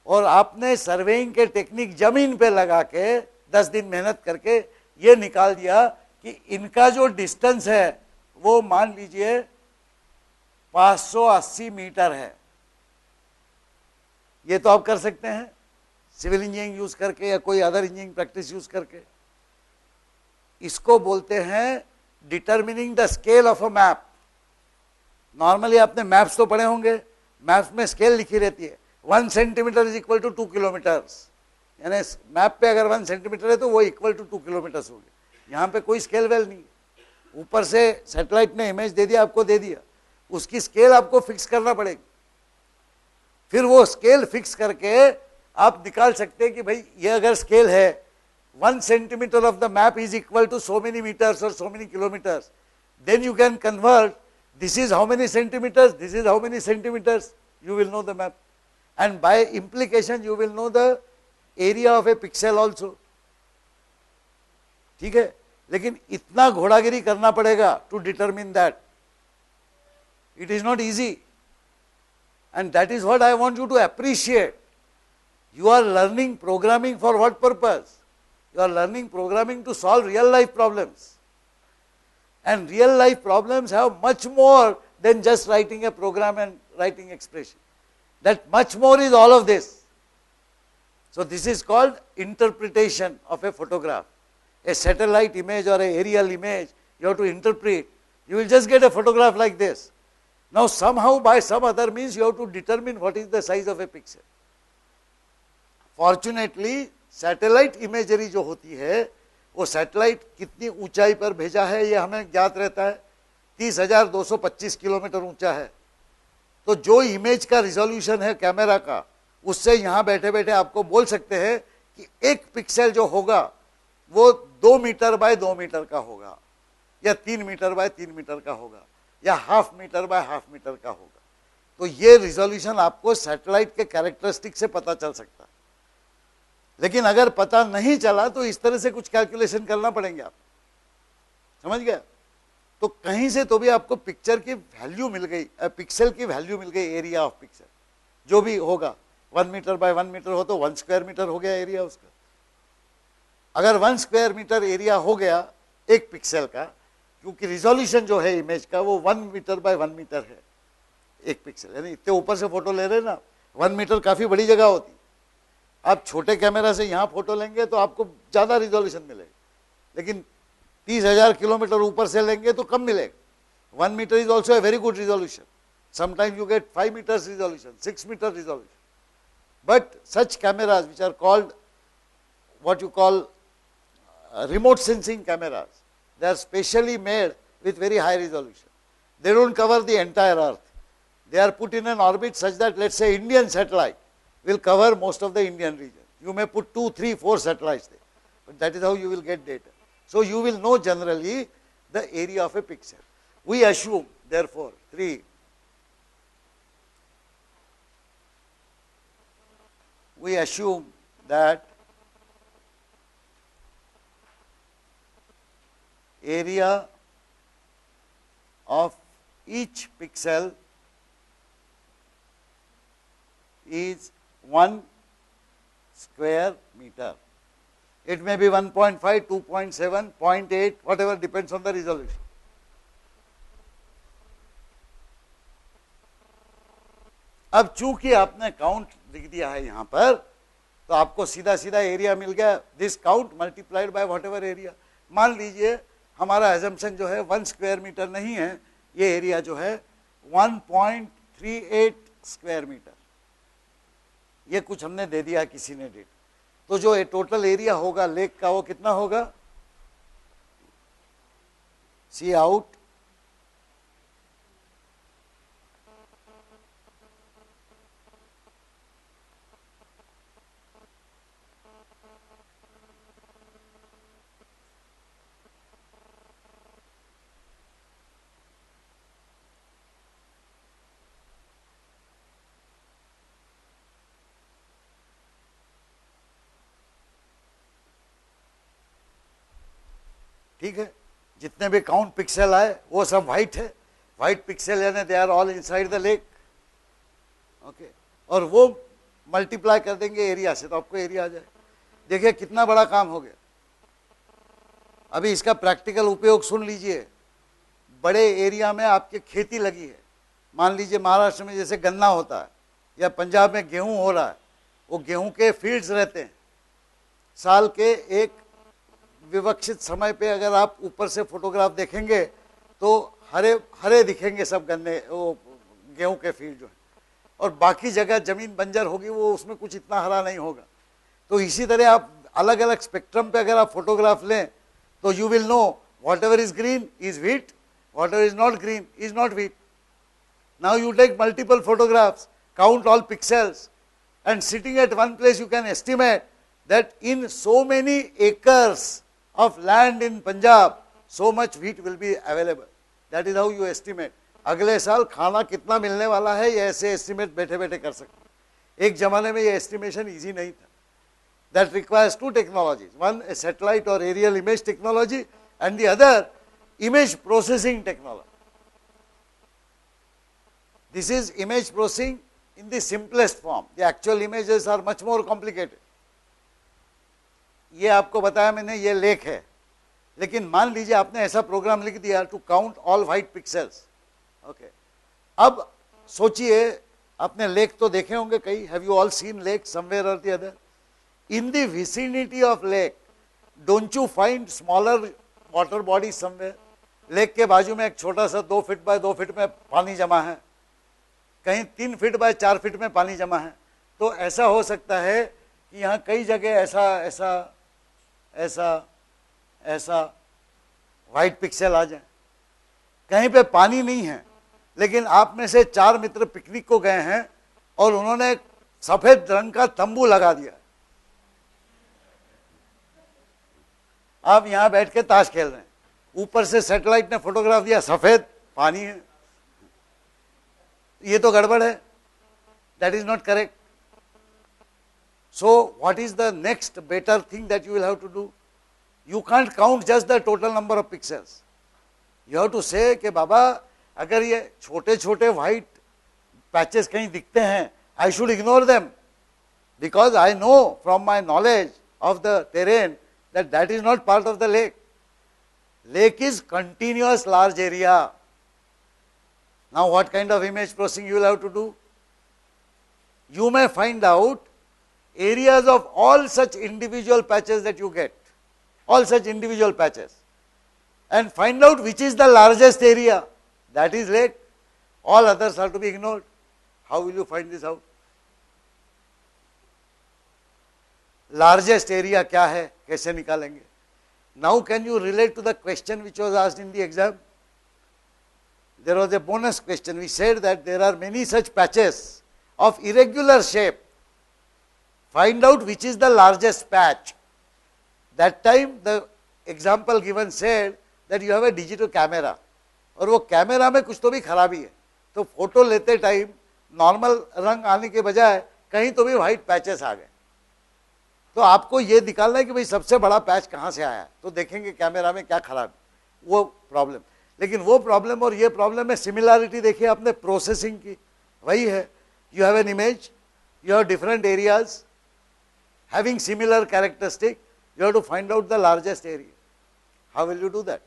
और आपने सर्वेइंग के टेक्निक जमीन पे लगा के 10 दिन मेहनत करके ये निकाल दिया कि इनका जो डिस्टेंस है वो मान लीजिए 580 मीटर है। ये तो आप कर सकते हैं सिविल इंजीनियरिंग यूज करके या कोई अदर इंजीनियरिंग प्रैक्टिस यूज करके। इसको बोलते हैं determining the scale of a map. Normally आपने मैप्स तो पढ़े होंगे, मैप्स में स्केल लिखी रहती है, 1 centimetre is equal to 2 kilometres, यानी मैप पे अगर 1 सेंटीमीटर है तो वो इक्वल टू 2 किलोमीटर्स हो गए। यहाँ पे कोई स्केल वेल नहीं, ऊपर से सैटेलाइट ने इमेज दे दिया, आपको दे दिया, उसकी स्केल आपको फिक्स करना पड़ेगी। फिर वो स्केल फिक्स करके आप निकाल सकते हैं कि भाई ये अगर स्केल है 1 centimetre of the map is equal to so many metres और so many kilometres, then you can convert this is how many centimetres, this is how many centimetres, you will know the map, and by implication you will know the area of a pixel also. ठीक है, लेकिन इतना घोड़ागिरी करना पड़ेगा to determine that. It is not easy, and that is what I want you to appreciate. You are learning programming for what purpose? You are learning programming to solve real life problems, and real life problems have much more than just writing a program and writing expression. That much more is all of this. So this is called interpretation of a photograph. A satellite image or a aerial image, you have to interpret. You will just get a photograph like this. Now somehow by some other means you have to determine what is the size of a pixel. Fortunately, satellite imagery जो होती है, वो satellite कितनी ऊंचाई पर भेजा है ये हमें ज्ञात रहता है, 30,225 किलोमीटर ऊंचा है। तो जो इमेज का रिजोल्यूशन है कैमरा का, उससे यहाँ बैठे बैठे आपको बोल सकते हैं कि एक पिक्सल जो होगा वो 2 मीटर बाय 2 मीटर का होगा, या 3 मीटर बाय 3 मीटर का होगा, या half metre by half metre का होगा। तो ये रिजोल्यूशन आपको सैटेलाइट के कैरेक्टरिस्टिक से पता चल सकता है। लेकिन अगर पता नहीं चला तो इस तरह से कुछ कैलकुलेशन करना पड़ेंगे, आप समझ गए। तो कहीं से तो भी आपको पिक्चर की वैल्यू मिल गई, पिक्सल की वैल्यू मिल गई, एरिया ऑफ पिक्सल जो भी होगा। 1 मीटर बाय 1 मीटर हो तो 1 स्क्वायर मीटर हो गया एरिया उसका। अगर 1 स्क्वायर मीटर एरिया हो गया एक पिक्सल का, क्योंकि रिजोल्यूशन जो है इमेज का वो 1 मीटर बाय 1 मीटर है एक पिक्सल, यानी इतने ऊपर से फोटो ले रहे हैं ना, 1 मीटर काफी बड़ी जगह होती। आप छोटे कैमरा से यहाँ फोटो लेंगे तो आपको ज्यादा रिजोल्यूशन मिलेगा, लेकिन 30,000 किलोमीटर ऊपर से लेंगे तो कम मिलेगा। 1 metre is also a very good resolution, sometimes you get 5 metres resolution, 6 metre resolution, but such cameras which are called what you call remote sensing cameras, they are specially made with very high resolution. They don't cover the entire earth. They are put in an orbit such that, let's say, Indian satellite will cover most of the Indian region. You may put 2, 3, 4 satellites there, but that is how you will get data. So you will know generally the area of a pixel. We assume, therefore, 3. We assume that area of each pixel is 1 square meter. It may be 1.5, 2.7, 0.8, whatever, depends on the resolution. अब चूंकि आपने count लिख दिया है यहाँ पर, तो आपको सीधा सीधा एरिया मिल गया, this count multiplied by what ever area. मान लीजिए हमारा एजम्पशन जो है 1 स्क्वायर मीटर नहीं है, ये एरिया जो है 1.38 स्क्वायर मीटर, ये कुछ हमने दे दिया किसी ने डेटा। तो जो ये टोटल एरिया होगा लेक का वो कितना होगा, सी आउट ठीक है। जितने भी काउंट पिक्सल आए वो सब व्हाइट है, व्हाइट पिक्सल यानी they are all inside the lake, okay. और वो मल्टीप्लाई कर देंगे एरिया से तो आपको एरिया आ जाए। देखिए कितना बड़ा काम हो गया। अभी इसका प्रैक्टिकल उपयोग सुन लीजिए। बड़े एरिया में आपके खेती लगी है, मान लीजिए महाराष्ट्र में जैसे गन्ना होता है या पंजाब में गेहूं हो रहा है, वो गेहूं के फील्ड्स रहते हैं। साल के एक विवक्षित समय पे अगर आप ऊपर से फोटोग्राफ देखेंगे तो हरे हरे दिखेंगे सब गन्ने, वो गेहूं के फील्ड जो है, और बाकी जगह जमीन बंजर होगी, वो उसमें कुछ इतना हरा नहीं होगा। तो इसी तरह आप अलग अलग स्पेक्ट्रम पे अगर आप फोटोग्राफ लें तो you will know whatever is green is wheat, whatever is not green is not wheat. Now you take multiple photographs, count all pixels, and sitting at one place you can estimate that in so many acres of land in Punjab so much wheat will be available. That is how you estimate. अगले साल खाना कितना मिलने वाला है ये ऐसे estimate बैठे बैठे कर सकते। एक जमाने में ये एस्टिमेशन इजी नहीं था। That requires two technologies, one a satellite or aerial image technology and the other image processing technology. This is image processing in the simplest form. The actual images are much more complicated. ये आपको बताया मैंने, ये लेख है, लेकिन मान लीजिए आपने ऐसा प्रोग्राम लिख दिया to count all white pixels, okay. अब सोचिए, आपने लेक तो देखे होंगे कई, have you all seen lake somewhere or the other? In the vicinity of lake don't you find smaller water body somewhere? Lake के बाजू में एक छोटा सा 2 फीट बाय 2 फीट में पानी जमा है, कहीं 3 फीट बाय 4 फीट में पानी जमा है। तो ऐसा हो सकता है कि यहाँ कई जगह ऐसा ऐसा ऐसा ऐसा व्हाइट पिक्सल आ जाए। कहीं पे पानी नहीं है, लेकिन आप में से 4 मित्र पिकनिक को गए हैं और उन्होंने एक सफेद रंग का तंबू लगा दिया। आप यहां बैठ के ताश खेल रहे हैं, ऊपर से सैटेलाइट ने फोटोग्राफ दिया, सफेद पानी है। ये तो गड़बड़ है, that is not correct. So what is the next better thing that you will have to do? You can't count just the total number of pixels. You have to say कि बाबा अगर ये छोटे छोटे white patches कहीं दिखते हैं, I should ignore them because I know from my knowledge of the terrain that that is not part of the lake. Lake is continuous large area. Now what kind of image processing you will have to do? You may find out areas of all such individual patches that you get. All such individual patches, and find out which is the largest area, that is lake. All others are to be ignored. How will you find this out? Largest area क्या है, कैसे निकालेंगे? Now can you relate to the question which was asked in the exam? There was a bonus question. We said that there are many such patches of irregular shape. Find out which is the largest patch. That time the example given said that you have a digital camera, और वो camera में कुछ तो भी खराबी है, तो photo लेते टाइम नॉर्मल रंग आने के बजाय कहीं तो भी व्हाइट पैचेस आ गए। तो आपको ये निकालना है कि भाई सबसे बड़ा पैच कहाँ से आया, तो देखेंगे कैमरा में क्या खराबी, वो प्रॉब्लम। लेकिन वो प्रॉब्लम और ये प्रॉब्लम में सिमिलैरिटी देखिए आपने प्रोसेसिंग की, वही है। You have an image, you have different areas having similar characteristic, you have to find out the largest area. How will you do that?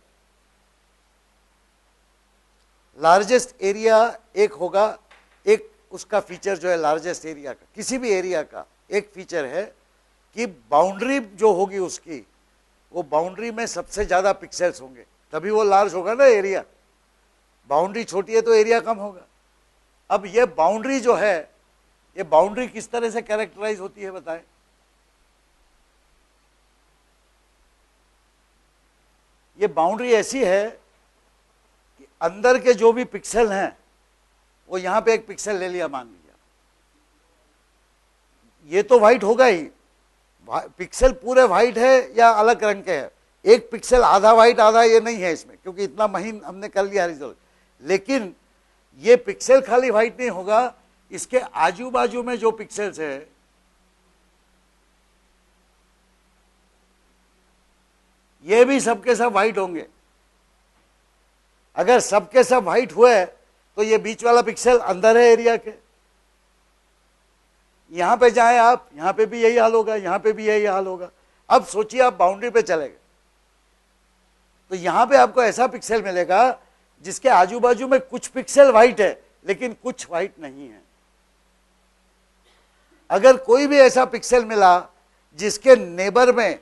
Largest area एक होगा, एक उसका फीचर जो है लार्जेस्ट एरिया का, किसी भी एरिया का एक फीचर है कि बाउंड्री जो होगी उसकी, वो बाउंड्री में सबसे ज्यादा पिक्सेल्स होंगे, तभी वो लार्ज होगा ना एरिया। बाउंड्री छोटी है तो एरिया कम होगा। अब ये बाउंड्री जो है, ये बाउंड्री किस तरह से कैरेक्टराइज होती है बताएं? ये बाउंड्री ऐसी है कि अंदर के जो भी पिक्सल हैं, वो यहां पे एक पिक्सल ले लिया मान लिया, ये तो व्हाइट होगा ही। पिक्सल पूरे व्हाइट है या अलग रंग के है? एक पिक्सल आधा व्हाइट आधा ये नहीं है इसमें, क्योंकि इतना महीन हमने कर लिया रिजल्ट। लेकिन ये पिक्सल खाली व्हाइट नहीं होगा, इसके आजू बाजू में जो पिक्सल्स है, ये भी सबके सब व्हाइट होंगे। अगर सबके सब व्हाइट हुए तो ये बीच वाला पिक्सल अंदर है एरिया के। यहां पे जाए आप, यहां पे भी यही हाल होगा, यहां पे भी यही हाल होगा। अब सोचिए आप बाउंड्री पे चले गए, तो यहां पे आपको ऐसा पिक्सल मिलेगा जिसके आजू बाजू में कुछ पिक्सल व्हाइट है लेकिन कुछ व्हाइट नहीं है। अगर कोई भी ऐसा पिक्सल मिला जिसके नेबर में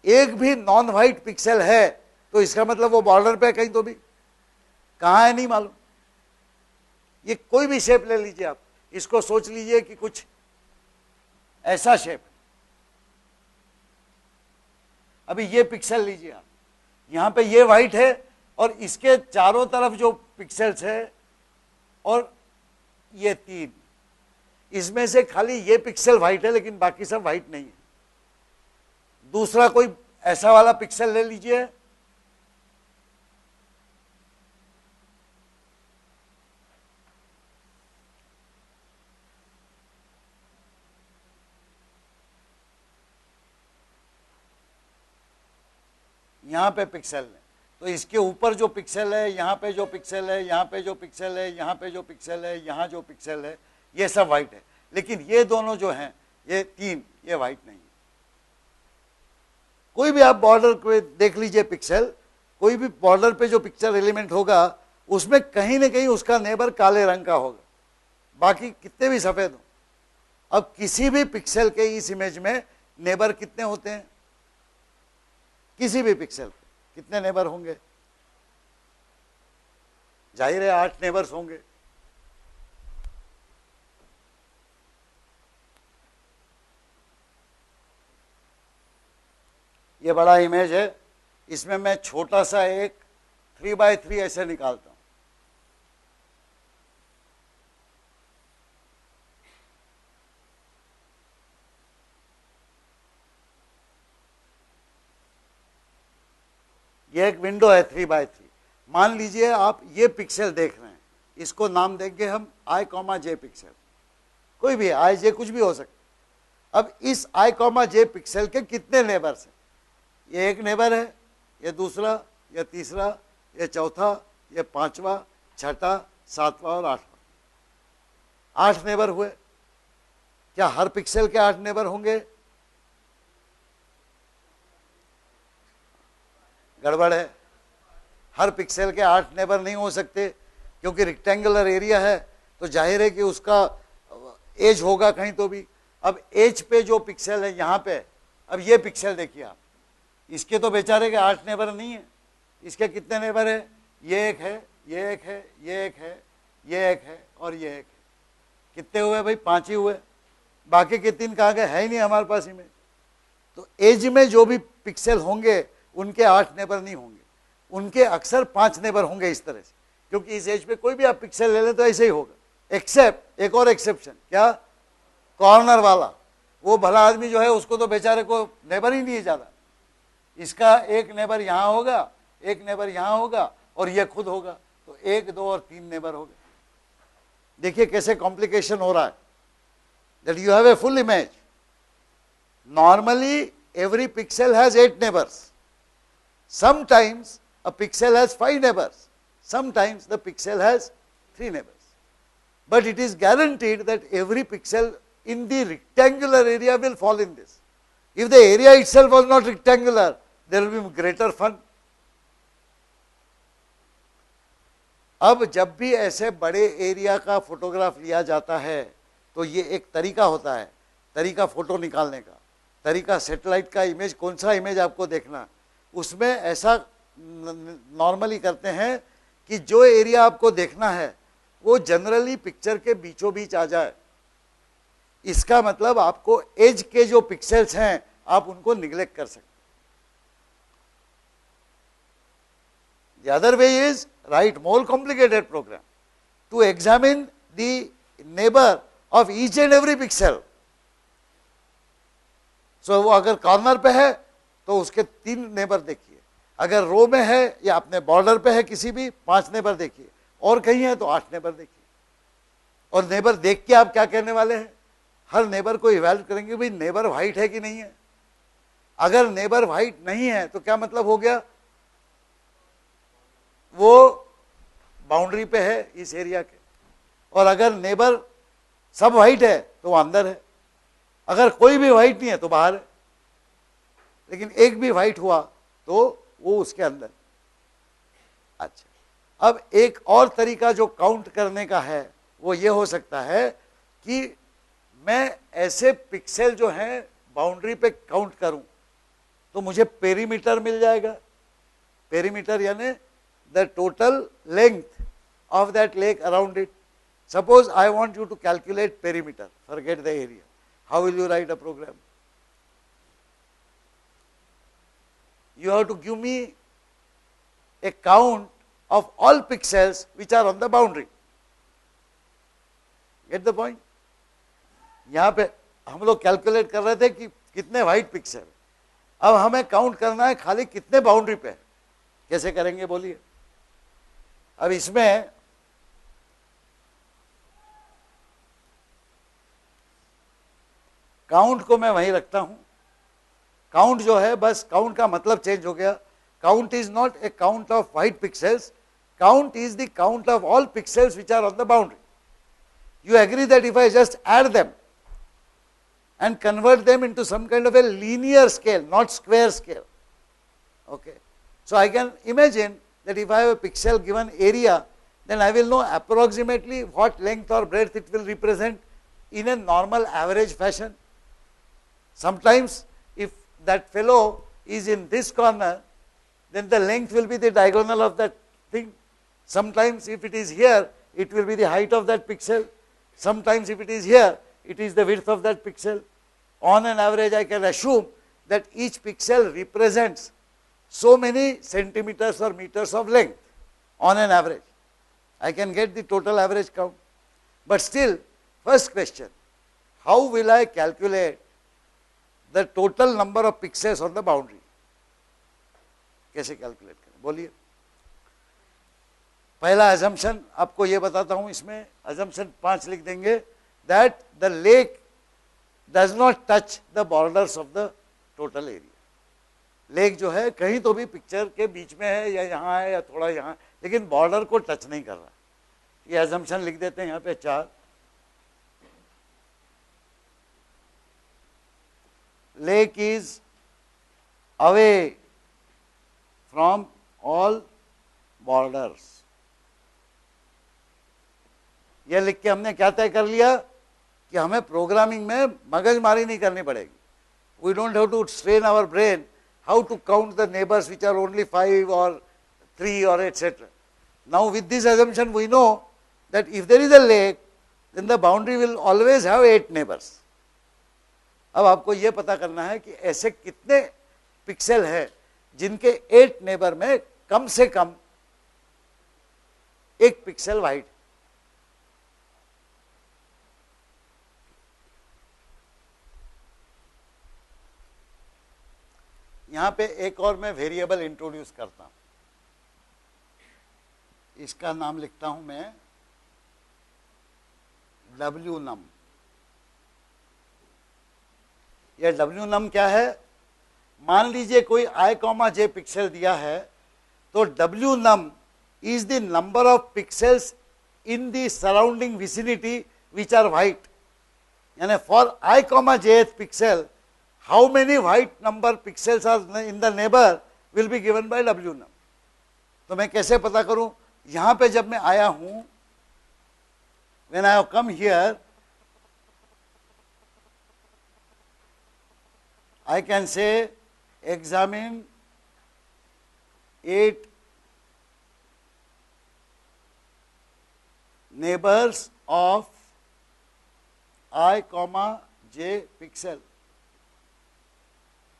एक भी नॉन व्हाइट पिक्सल है, तो इसका मतलब वो बॉर्डर पे कहीं तो भी, कहां है नहीं मालूम। ये कोई भी शेप ले लीजिए आप, इसको सोच लीजिए कि कुछ ऐसा शेप। अभी ये पिक्सल लीजिए आप, यहां पे ये व्हाइट है और इसके चारों तरफ जो पिक्सल्स है, और ये 3, इसमें से खाली ये पिक्सल व्हाइट है लेकिन बाकी सब व्हाइट नहीं है। दूसरा कोई ऐसा वाला पिक्सल ले लीजिए, यहां पे पिक्सल है, तो इसके ऊपर जो पिक्सल है, यहां पे जो पिक्सल है, यहां पे जो पिक्सल है, यहां पे जो पिक्सल है, यहां जो पिक्सल है, ये सब व्हाइट है। लेकिन ये दोनों जो हैं, ये 3, ये व्हाइट नहीं है। कोई भी आप बॉर्डर पे देख लीजिए पिक्सल, कोई भी बॉर्डर पे जो पिक्चर एलिमेंट होगा उसमें कहीं ना कहीं उसका नेबर काले रंग का होगा। बाकी कितने भी सफेद हो। अब किसी भी पिक्सल के इस इमेज में नेबर कितने होते हैं, किसी भी पिक्सल पे कितने नेबर होंगे, जाहिर है 8 नेबर्स होंगे। ये बड़ा इमेज है, इसमें मैं छोटा सा एक 3x3 ऐसे निकालता हूं। ये एक विंडो है 3x3। मान लीजिए आप ये पिक्सल देख रहे हैं, इसको नाम देंगे हम I, J पिक्सल, कोई भी I, J कुछ भी हो सकता। अब इस I, J पिक्सल के कितने नेबर्स हैं, ये एक नेबर है, ये दूसरा, ये तीसरा, ये चौथा, ये पांचवा, छठा, सातवां और आठवां। 8 नेबर हुए। क्या हर पिक्सल के 8 नेबर होंगे? गड़बड़ है, हर पिक्सल के 8 नेबर नहीं हो सकते, क्योंकि रेक्टेंगुलर एरिया है तो जाहिर है कि उसका एज होगा कहीं तो भी। अब एज पे जो पिक्सल है यहाँ पे, अब ये पिक्सल देखिए आप, इसके तो बेचारे के 8 नेबर नहीं है, इसके कितने नेबर है, ये एक है, ये एक है, ये एक है, ये एक है और ये एक है। कितने हुए भाई? 5 ही हुए, बाकी के 3 कहाँ गए? है ही नहीं हमारे पास इमेज। तो एज में जो भी पिक्सल होंगे उनके 8 नेबर नहीं होंगे, उनके अक्सर 5 नेबर होंगे इस तरह से, क्योंकि इस एज पे कोई भी आप पिक्सल ले लें तो ऐसे ही होगा। एक्सेप्ट एक और एक्सेप्शन, क्या? कॉर्नर वाला, वो भला आदमी जो है उसको तो बेचारे को नेबर ही नहीं है ज़्यादा, इसका एक नेबर यहाँ होगा, एक नेबर यहाँ होगा और ये खुद होगा, तो 1, 2 और 3 नेबर हो गए। देखिए कैसे कॉम्प्लिकेशन हो रहा है। That you have a full image, normally every pixel has 8 neighbors. Sometimes a pixel has 5 neighbors. Sometimes the pixel has 3 neighbors. But it is guaranteed that every pixel in the rectangular area will fall in this. If the area itself was not rectangular, there will be greater fun. अब जब भी ऐसे बड़े area का photograph लिया जाता है तो ये एक तरीका होता है, तरीका फोटो निकालने का, तरीका सैटेलाइट का इमेज, कौन सा इमेज आपको देखना, उसमें ऐसा नॉर्मली करते हैं कि जो एरिया आपको देखना है वो जनरली पिक्चर के बीचों बीच आ जाए। इसका मतलब आपको एज के जो पिक्सेल्स हैं आप उनको निगलेक्ट कर सकते। The other way is write more complicated program to examine the neighbor of each and every pixel. So वो अगर कॉर्नर पे है तो उसके 3 नेबर देखिए, अगर रो में है या अपने बॉर्डर पे है किसी भी 5 नेबर देखिए, और कहीं है तो 8 नेबर देखिए। और नेबर देख के आप क्या कहने वाले हैं? हर नेबर को इवैल्यूएट करेंगे, भाई नेबर वाइट है कि नहीं है। अगर नेबर वाइट नहीं है तो क्या मतलब हो गया? वो बाउंड्री पे है इस एरिया के। और अगर नेबर सब वाइट है तो वो अंदर है, अगर कोई भी वाइट नहीं है तो बाहर है, लेकिन एक भी वाइट हुआ तो वो उसके अंदर। अच्छा, अब एक और तरीका जो काउंट करने का है वो ये हो सकता है कि मैं ऐसे पिक्सल जो हैं बाउंड्री पे काउंट करूं तो मुझे पेरीमीटर मिल जाएगा। पेरीमीटर यानी the total length of that lake around it. Suppose I want you to calculate perimeter, forget the area. How will you write a program? You have to give me a count of all pixels which are on the boundary. Get the point? यहाँ पे हम लोग calculate कर रहे थे कि कितने white pixel, अब हमें काउंट करना है खाली कितने बाउंड्री पे है। कैसे करेंगे बोलिए? अब इसमें काउंट को मैं वहीं रखता हूं। काउंट जो है बस काउंट का मतलब चेंज हो गया। Count is not a count of white pixels, count is the count of all pixels which are on the boundary. You agree that if I just add them and convert them into some kind of a linear scale, not square scale. Okay, so I can imagine that if I have a pixel given area, then I will know approximately what length or breadth it will represent in a normal average fashion. Sometimes if that fellow is in this corner, then the length will be the diagonal of that thing. Sometimes if it is here, it will be the height of that pixel. Sometimes if it is here, it is the width of that pixel. On an average, I can assume that each pixel represents so many centimeters or meters of length on an average. I can get the total average count. But still, first question, how will I calculate the total number of pixels on the boundary? कैसे calculate करें, बोलिए. पहला assumption आपको ये बताता हूं, इसमें assumption 5 लिख देंगे, that the lake does not touch the borders of the total area. Lake जो है कहीं तो भी पिक्चर के बीच में है या यहाँ है या थोड़ा यहाँ, लेकिन बॉर्डर को टच नहीं कर रहा. ये assumption लिख देते हैं यहाँ पे 4. Lake is away from all borders. यह लिख के हमने क्या तय कर लिया कि हमें प्रोग्रामिंग में मगजमारी नहीं करनी पड़ेगी. We don't have to strain our brain how to count the neighbors which are only 5 or 3 or etc. Now with this assumption we know that if there is a lake, then the boundary will always have 8 neighbors. अब आपको ये पता करना है कि ऐसे कितने pixel है जिनके 8 नेबर में कम से कम एक पिक्सल वाइड. यहां पे एक और मैं वेरिएबल इंट्रोड्यूस करता हूं. इसका नाम लिखता हूं मैं WNum. यह WNum क्या है? मान लीजिए कोई I, J पिक्सल दिया है, तो WNum is the number of pixels in the surrounding vicinity which are white. यानी for I, jth pixel, how many white number pixels are in the neighbor will be given by WNum. तो मैं कैसे पता करूं? यहां पे जब मैं आया हूं, when I have come here, I can say examine 8 neighbors of I, j pixel.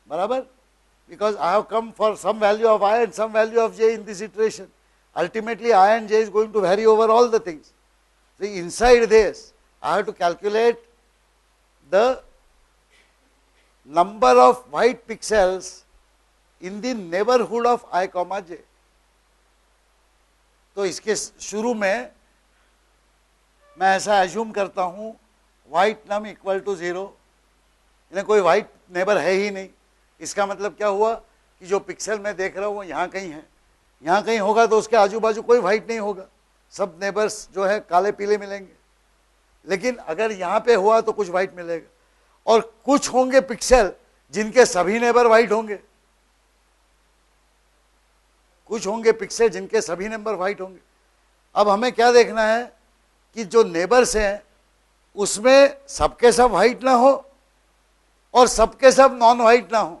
बराबर? Because I have come for some value of I and some value of j in this iteration. Ultimately I and j is going to vary over all the things. So inside this I have to calculate the number of white pixels in the neighborhood of I, j. तो इसके शुरू में मैं ऐसा assume करता हूं white num equal to 0. यानी कोई white नेबर है ही नहीं. इसका मतलब क्या हुआ कि जो पिक्सल मैं देख रहा हूं वो यहाँ कहीं है. यहाँ कहीं होगा तो उसके आजू बाजू कोई व्हाइट नहीं होगा, सब नेबर्स जो है काले पीले मिलेंगे. लेकिन अगर यहाँ पे हुआ तो कुछ व्हाइट मिलेगा, और कुछ होंगे पिक्सल जिनके सभी नेबर व्हाइट होंगे. कुछ होंगे पिक्सल जिनके सभी नेबर व्हाइट होंगे. अब हमें क्या देखना है कि जो नेबर्स हैं उसमें सबके सब व्हाइट ना हो और सबके सब नॉन व्हाइट ना हो.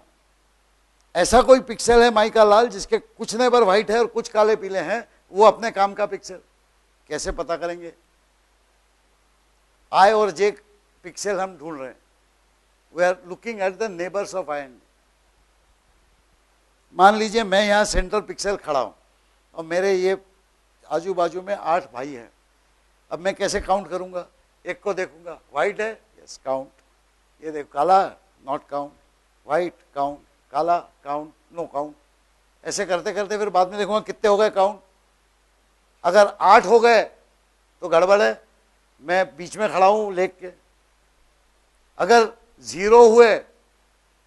ऐसा कोई पिक्सल है माइका लाल जिसके कुछ नेबर व्हाइट है और कुछ काले पीले हैं, वो अपने काम का पिक्सल. कैसे पता करेंगे? आई और जे पिक्सल हम ढूंढ रहे हैं. We are looking at the neighbours of I and. मान लीजिए मैं यहाँ सेंट्रल पिक्सल खड़ा हूँ और मेरे ये आजू बाजू में 8 भाई हैं. अब मैं कैसे काउंट करूँगा? एक को देखूंगा, व्हाइट है, यस काउंट. ये देखो काला, नॉट काउंट. व्हाइट काउंट, काला काउंट, नो काउंट. ऐसे करते करते फिर बाद में देखूंगा कितने हो गए काउंट. अगर 8 हो गए तो गड़बड़ है, मैं बीच में खड़ा हूं लेक के. अगर 0 हुए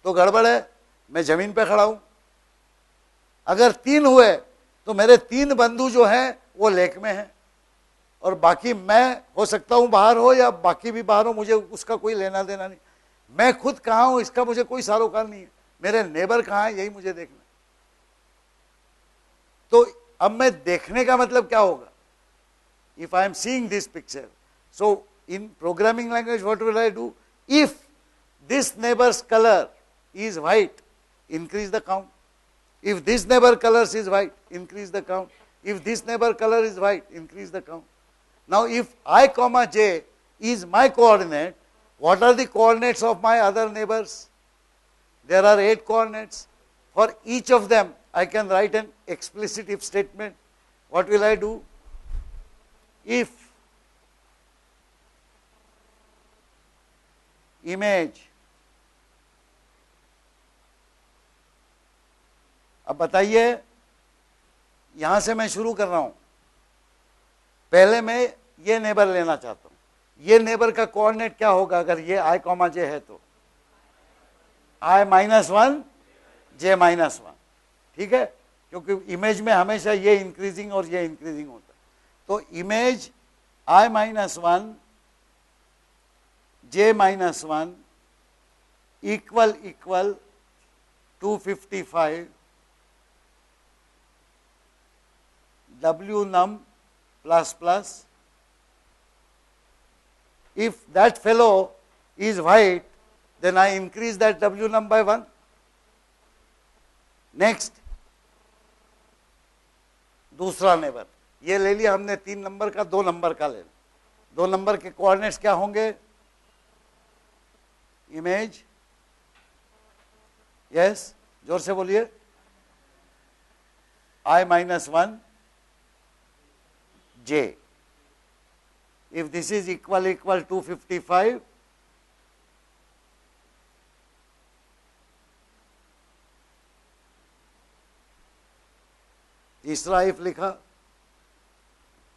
तो गड़बड़ है, मैं जमीन पे खड़ा हूं. अगर 3 हुए तो मेरे 3 बंधु जो हैं वो लेक में हैं, और बाकी मैं हो सकता हूं बाहर हो या बाकी भी बाहर हो, मुझे उसका कोई लेना देना नहीं. मैं खुद कहाँ हूं इसका मुझे कोई सारोकार नहीं है. मेरे नेबर कहाँ है यही मुझे देखना. तो अब मैं देखने का मतलब क्या होगा if I am seeing this pixel. So in programming language, what will I do? If this neighbor's color is white, increase the count. If this neighbor colors is white, increase the count. If this neighbor color is white, increase the count. Now if I comma j is my coordinate, what are the coordinates of my other neighbors? There are 8 coordinates. For each of them, I can write an explicit if statement. What will I do? If image, अब बताइए, यहां से मैं शुरू कर रहा हूं. पहले मैं ये नेबर लेना चाहता हूं. ये नेबर का कोऑर्डिनेट क्या होगा अगर ये i कॉमा j है तो? i minus 1 j minus 1. ठीक है, क्योंकि इमेज में हमेशा ये इंक्रीजिंग और ये इंक्रीजिंग होता है. तो image i minus 1 j minus 1 equal 255 w num plus plus. If that fellow is white, then I increase that w num by 1. Next, दूसरा नेबर, ये ले लिया हमने 3 नंबर का, 2 नंबर का ले. 2 नंबर के कोऑर्डिनेट्स क्या होंगे? इमेज, यस, जोर से बोलिए, i minus 1 j. If this is equal 255, तीसरा इफ लिखा,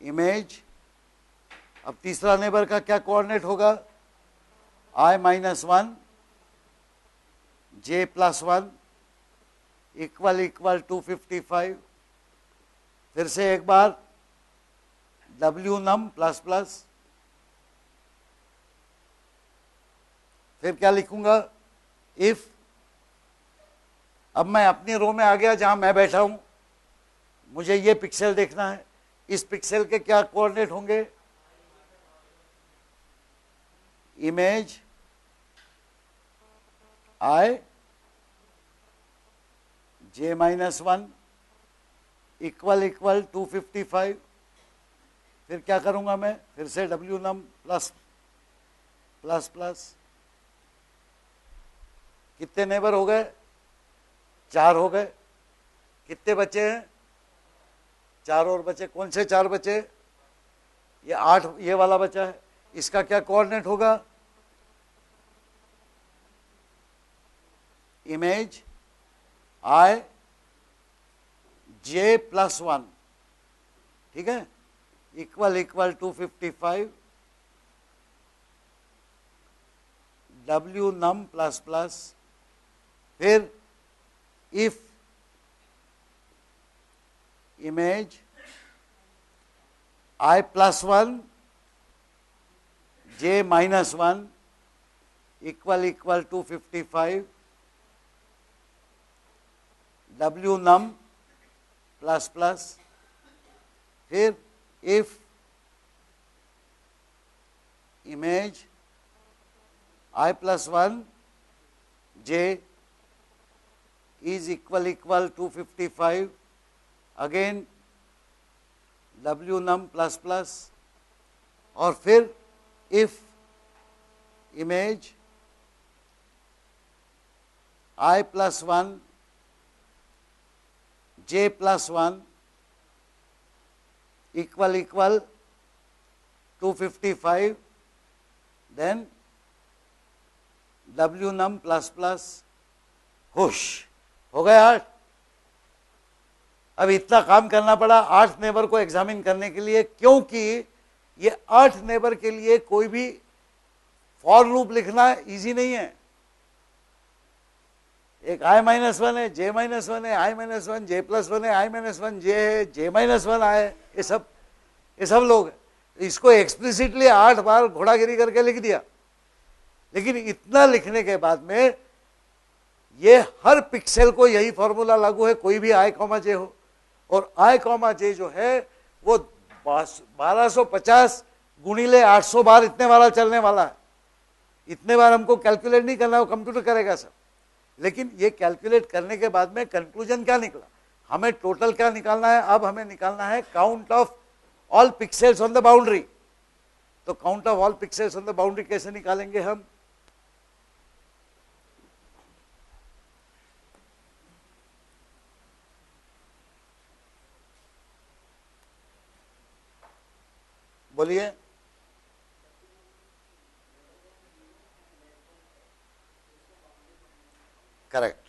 इमेज. अब तीसरा नेबर का क्या कोऑर्डिनेट होगा? i minus 1 j plus 1 equal 255. फिर से एक बार w num प्लस प्लस. फिर क्या लिखूंगा? इफ. अब मैं अपनी रो में आ गया जहां मैं बैठा हूं. मुझे ये पिक्सल देखना है. इस पिक्सल के क्या कोऑर्डिनेट होंगे? Image i j minus 1 equal 255. फिर क्या करूंगा मैं? फिर से w num plus plus plus. कितने नेबर हो गए? 4 हो गए. कितने बचे हैं? 4 और बचे. कौन से 4 बचे? ये 8, ये वाला बचा है. इसका क्या कोऑर्डिनेट होगा? इमेज i j प्लस 1, ठीक है, equal 255 w num plus plus. फिर if image i plus 1 j minus 1 equal 255 w num plus plus. फिर if image i plus 1 j is equal 255 again w num plus plus. और फिर if image i plus 1 j plus 1 equal 255 then w num plus plus. खुश हो गए 8. अब इतना काम करना पड़ा 8 नेबर को एग्जामिन करने के लिए, क्योंकि ये 8 नेबर के लिए कोई भी फॉर लूप लिखना इजी नहीं है. एक i माइनस 1 है, j माइनस 1 है, i माइनस 1 j प्लस 1 है, i माइनस 1 j है, j माइनस 1 i है. ये सब लोग इसको एक्सप्लिसिटली 8 बार घोड़ागिरी करके लिख दिया. लेकिन इतना लिखने के बाद में ये हर पिक्सल को यही फॉर्मूला लागू है, कोई भी i कॉमा j हो. और i कॉमा j जो है वो 1250 गुणिले 800 बार इतने वाला चलने वाला है, इतने बार हमको कैलकुलेट नहीं करना, वो कंप्यूटर करेगा सब। लेकिन ये कैलकुलेट करने के बाद में कंक्लूजन क्या निकला, हमें टोटल क्या निकालना है, अब हमें निकालना है count of all pixels on the boundary. तो count of all pixels on the boundary कैसे निकालेंगे हम, बोलिए। Correct.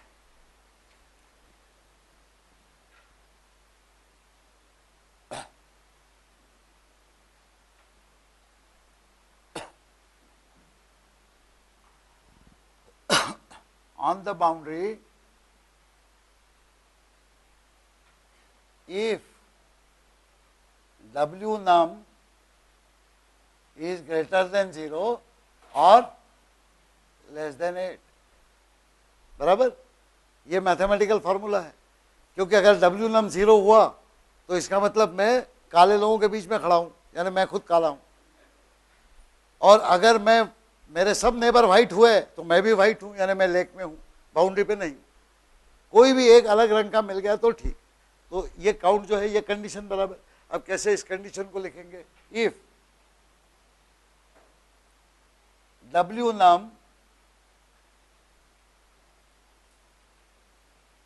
On the boundary, if W num is greater than 0 or less than 8, बराबर, ये मैथमेटिकल फॉर्मूला है। क्योंकि अगर W num 0 हुआ तो इसका मतलब मैं काले लोगों के बीच में खड़ा हूं, यानी मैं खुद काला हूं। और अगर मैं, मेरे सब नेबर व्हाइट हुए तो मैं भी व्हाइट हूं, यानी मैं लेक में हूं, बाउंड्री पे नहीं। कोई भी एक अलग रंग का मिल गया तो ठीक। तो ये काउंट जो है, ये कंडीशन बराबर। अब कैसे इस कंडीशन को लिखेंगे, if W num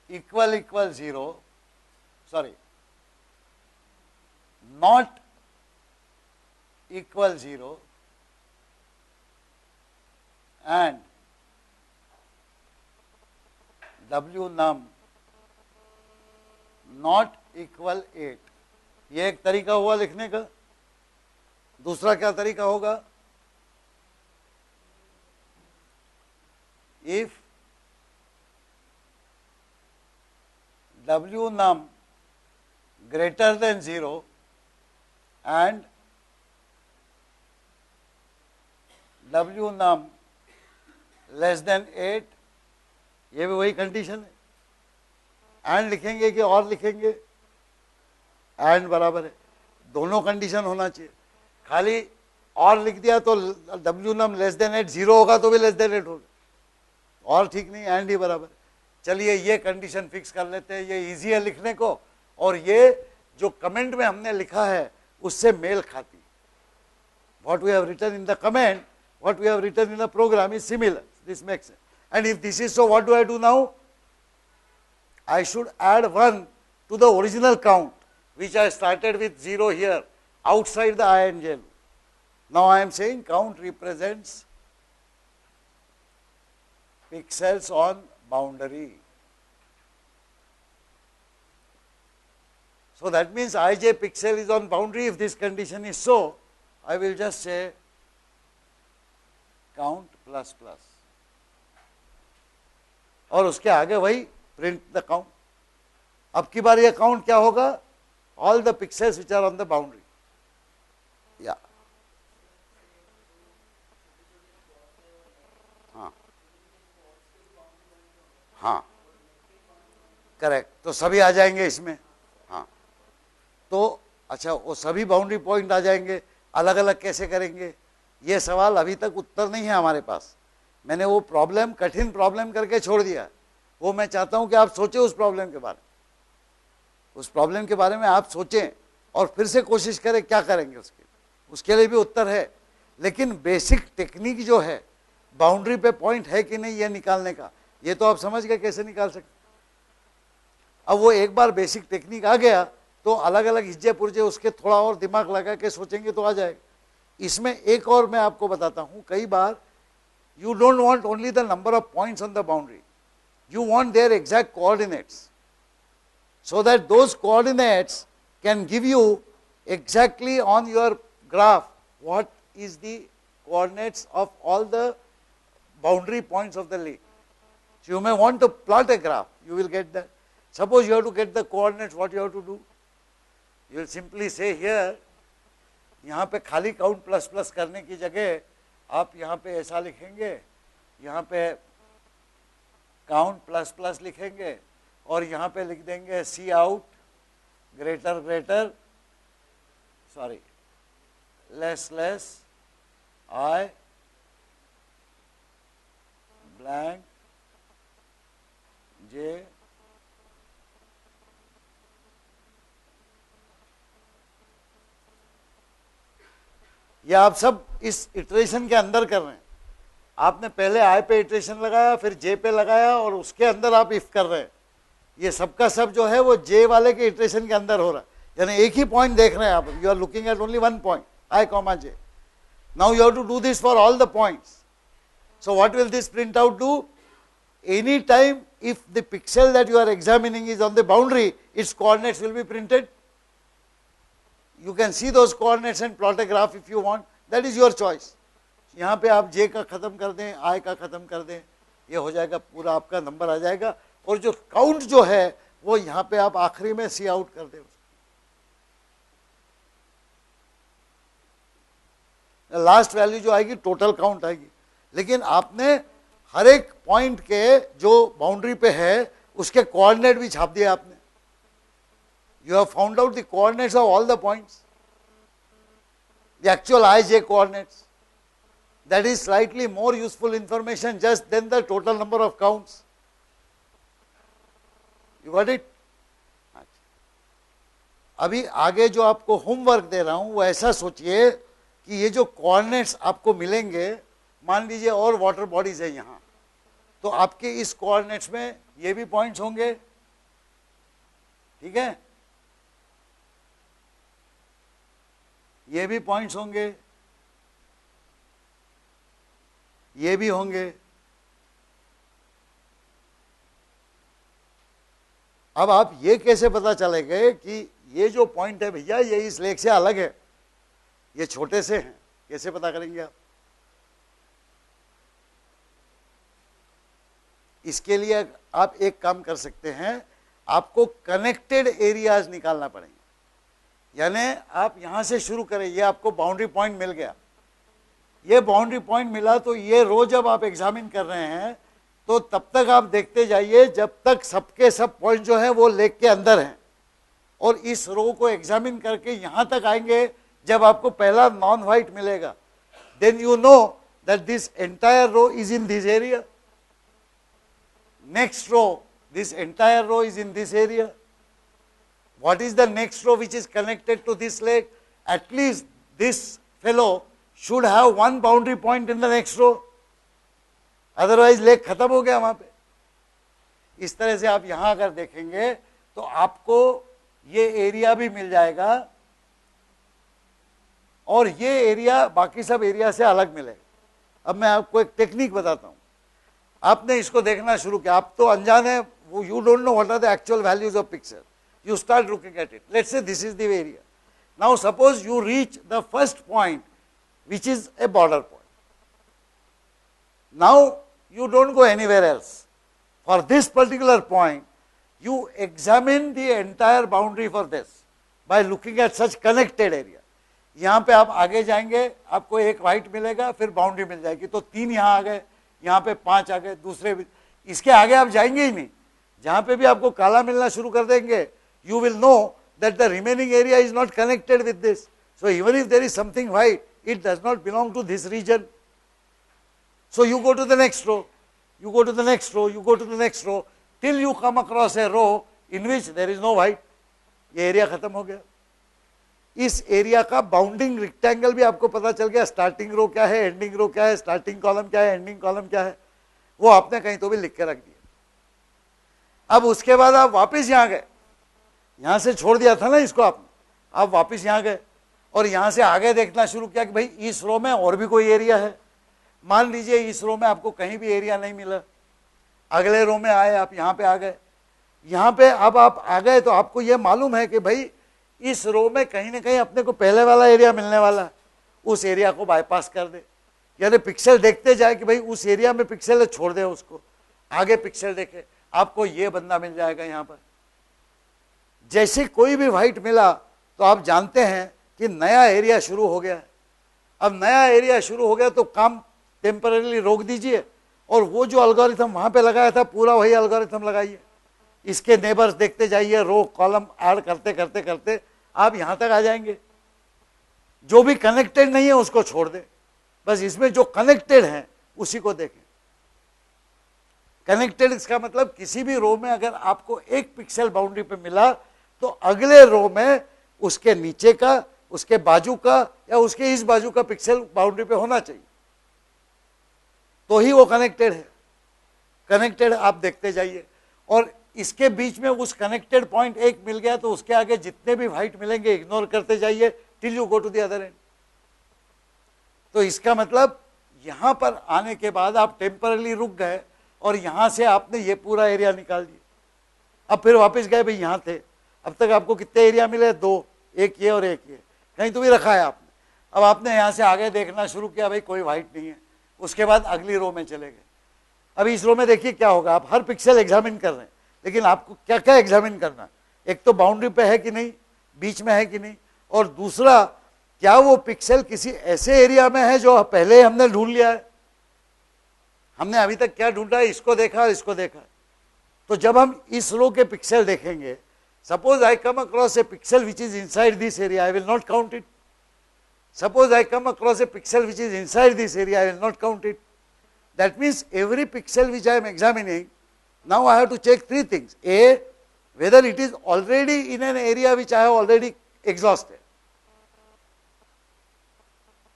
equal 0, sorry, not equal 0 and W num not equal 8, ये एक तरीका हुआ लिखने का। दूसरा क्या तरीका होगा, if W num greater than 0 and W num less than 8, ये भी वही कंडीशन है। एंड लिखेंगे कि और लिखेंगे, एंड बराबर है, दोनों कंडीशन होना चाहिए। खाली और लिख दिया तो W num लेस देन 8 0 होगा तो भी लेस देन 8 होगा, और ठीक नहीं, एंड ही बराबर। चलिए ये कंडीशन फिक्स कर लेते हैं, ये इजी है लिखने को, और ये जो कमेंट में हमने लिखा है उससे मेल खाती। What we have written in the comment, what we have written in the program is similar, this makes sense. And if this is so, what do I do now? I should add 1 to the original count, which I started with 0 here, outside the I and J. Now I am saying count represents pixels on boundary. So that means ij pixel is on boundary. If this condition is so, I will just say count plus plus. और उसके आगे वही print the count. अब की बार ये count क्या होगा, all the pixels which are on the boundary. या हाँ हाँ करेक्ट, तो सभी आ जाएंगे इसमें। हाँ तो अच्छा, वो सभी बाउंड्री पॉइंट आ जाएंगे। अलग अलग कैसे करेंगे, ये सवाल अभी तक उत्तर नहीं है हमारे पास। मैंने वो प्रॉब्लम कठिन प्रॉब्लम करके छोड़ दिया। वो मैं चाहता हूं कि आप सोचें उस प्रॉब्लम के बारे में, उस प्रॉब्लम के बारे में आप सोचें और फिर से कोशिश करें क्या करेंगे उसके लिए भी उत्तर है। लेकिन बेसिक टेक्निक जो है, बाउंड्री पे पॉइंट है कि नहीं ये निकालने का, ये तो आप समझ गए कैसे निकाल सकते। अब वो एक बार बेसिक टेक्निक आ गया तो अलग अलग हिज्जे पुर्जे उसके थोड़ा और दिमाग लगा के सोचेंगे तो आ जाएगा। इसमें एक और मैं आपको बताता हूं, कई बार you don't want only the number of points on the boundary, you want their exact coordinates, so that those coordinates can give you exactly on your graph what is the coordinates of all the boundary points of the lake. So you may want to plot a graph, you will get that. Suppose you have to get the coordinates, what you have to do, you will simply say here, यहाँ पे खाली count plus plus करने की जगह आप यहाँ पे ऐसा लिखेंगे, यहाँ पे काउंट प्लस प्लस लिखेंगे और यहाँ पे लिख देंगे C out greater greater sorry, less I blank J ये आप सब इस इटरेशन के अंदर कर रहे हैं। आपने पहले I पे इटरेशन लगाया, फिर J पे लगाया, और उसके अंदर आप इफ कर रहे हैं। ये सबका सब जो है वो J वाले के इटरेशन के अंदर हो रहा है, यानी एक ही पॉइंट देख रहे हैं आप। You are looking at only one point, I, J. Now you have to do this for all the points. So what will this printout do? Any time if the pixel that you are examining is on the boundary, its coordinates will be printed. You can see those coordinates and plot a graph if you want. That is your choice. यहाँ पे आप J का खत्म कर दें, I का खत्म कर दें, ये हो जाएगा, पूरा आपका नंबर आ जाएगा। और जो काउंट जो है वो यहाँ पे आप आखिरी में सी आउट कर दें। लास्ट वैल्यू जो आएगी टोटल काउंट आएगी, लेकिन आपने हर एक पॉइंट के जो बाउंड्री पे है उसके कोऑर्डिनेट भी छाप दिए आपने। You have found out the coordinates of all the points, the actual IJ coordinates. That is slightly more useful information just than the total number of counts. You got it? अभी आगे जो आपको homework दे रहा हूं वो ऐसा सोचिए कि ये जो कोऑर्डिनेट्स आपको मिलेंगे, मान लीजिए और वाटर बॉडीज है यहाँ, तो आपके इस कोऑर्डिनेट्स में ये भी पॉइंट्स होंगे, ठीक है, ये भी पॉइंट्स होंगे, ये भी होंगे। अब आप ये कैसे पता चलेगा कि ये जो पॉइंट है भैया ये इस लेक से अलग है, ये छोटे से हैं, कैसे पता करेंगे आप? इसके लिए आप एक काम कर सकते हैं, आपको कनेक्टेड एरियाज निकालना पड़ेंगे। यानी आप यहां से शुरू करें, ये आपको बाउंड्री पॉइंट मिल गया, ये बाउंड्री पॉइंट मिला, तो ये रो जब आप एग्जामिन कर रहे हैं तो तब तक आप देखते जाइए जब तक सबके सब पॉइंट जो है वो लेक के अंदर हैं, और इस रो को एग्जामिन करके यहां तक आएंगे जब आपको पहला नॉन व्हाइट मिलेगा, then you know that this entire row is in this area. Next row, this entire row is in this area. What is the next row which is connected to this lake? At least this fellow should have one boundary point in the next row. Otherwise lake खत्म हो गया वहां पे। इस तरह से आप यहां अगर देखेंगे तो आपको ये एरिया भी मिल जाएगा, और ये एरिया बाकी सब एरिया से अलग मिलेगा। अब मैं आपको एक टेक्निक बताता हूँ। आपने इसको देखना शुरू किया, आप तो अनजान है, वो you don't know what are the actual values of pixel. You start looking at it, let's say this is the area. Now suppose you reach the first point which is a border point. Now you don't go anywhere else. For this particular point, you examine the entire boundary for this by looking at such connected area. यहाँ पे आप आगे जाएंगे, आपको एक white मिलेगा, फिर boundary मिल जाएगी, तो 3 यहाँ आ गए, यहाँ पे 5 आ गए, दूसरे भी, इसके आगे आप जाएंगे ही नहीं। जहाँ पे भी आपको काला मिलना शुरू कर देंगे, you will know that the remaining area is not connected with this. So even if there is something white, it does not belong to this region. So you go to the next row, you go to the next row, you go to the next row, till you come across a row in which there is no white. ये area खत्म हो गया। इस area का bounding rectangle भी आपको पता चल गया, स्टार्टिंग रो क्या है, एंडिंग रो क्या है, स्टार्टिंग कॉलम क्या है, एंडिंग कॉलम क्या है, वो आपने कहीं तो भी लिख के रख दिया। अब उसके बाद आप वापस यहाँ गए, यहाँ से छोड़ दिया था ना इसको आपने, आप वापस यहाँ गए और यहाँ से आगे देखना शुरू किया कि भाई इस रो में और भी कोई एरिया है। मान लीजिए इस रो में आपको कहीं भी एरिया नहीं मिला, अगले रो में आए, आप यहाँ पे आ गए। यहाँ पे अब आप आ गए तो आपको ये मालूम है कि भाई इस रो में कहीं ना कहीं अपने को पहले वाला एरिया मिलने वाला है, उस एरिया को बाईपास कर दे, यानी पिक्सल देखते जाए कि भाई उस एरिया में पिक्सल है, छोड़ दे उसको, आगे पिक्सल देखे, आपको ये बंदा मिल जाएगा। यहाँ पर जैसे कोई भी व्हाइट मिला तो आप जानते हैं कि नया एरिया शुरू हो गया है। अब नया एरिया शुरू हो गया तो काम टेम्पररीली रोक दीजिए और वो जो एल्गोरिथम वहां पे लगाया था पूरा वही एल्गोरिथम लगाइए, इसके नेबर्स देखते जाइए, रो कॉलम ऐड करते करते करते आप यहां तक आ जाएंगे। जो भी कनेक्टेड नहीं है उसको छोड़ दे, बस इसमें जो कनेक्टेड है उसी को देखें। कनेक्टेड इसका मतलब किसी भी रो में अगर आपको एक पिक्सल बाउंड्री पे मिला तो अगले रो में उसके नीचे का, उसके बाजू का या उसके इस बाजू का पिक्सल बाउंड्री पे होना चाहिए, तो ही वो कनेक्टेड है। कनेक्टेड आप देखते जाइए, और इसके बीच में उस कनेक्टेड पॉइंट एक मिल गया तो उसके आगे जितने भी व्हाइट मिलेंगे इग्नोर करते जाइए till you go to the other end. तो इसका मतलब यहां पर आने के बाद आप टेम्परली रुक गए और यहां से आपने ये पूरा एरिया निकाल दिया। अब फिर वापस गए, भाई यहां थे, अब तक आपको कितने एरिया मिले? 2, एक ये और एक ये, कहीं तो भी रखा है आपने। अब आपने यहां से आगे देखना शुरू किया, भाई कोई व्हाइट नहीं है, उसके बाद अगली रो में चले गए। अब इस रो में देखिए क्या होगा, आप हर पिक्सल एग्जामिन कर रहे हैं, लेकिन आपको क्या क्या एग्जामिन करना, एक तो बाउंड्री पे है कि नहीं, बीच में है कि नहीं, और दूसरा क्या वो पिक्सल किसी ऐसे एरिया में है जो पहले हमने ढूंढ लिया है। हमने अभी तक क्या ढूंढा है? इसको देखा और इसको देखा। तो जब हम इस रो के पिक्सल देखेंगे, suppose I come across A pixel which is inside this area, I will not count it. Suppose I come across A pixel which is inside this area, I will not count it. That means every pixel which I am examining, now I have to check 3 things. A, whether it is already in an area which I have already exhausted.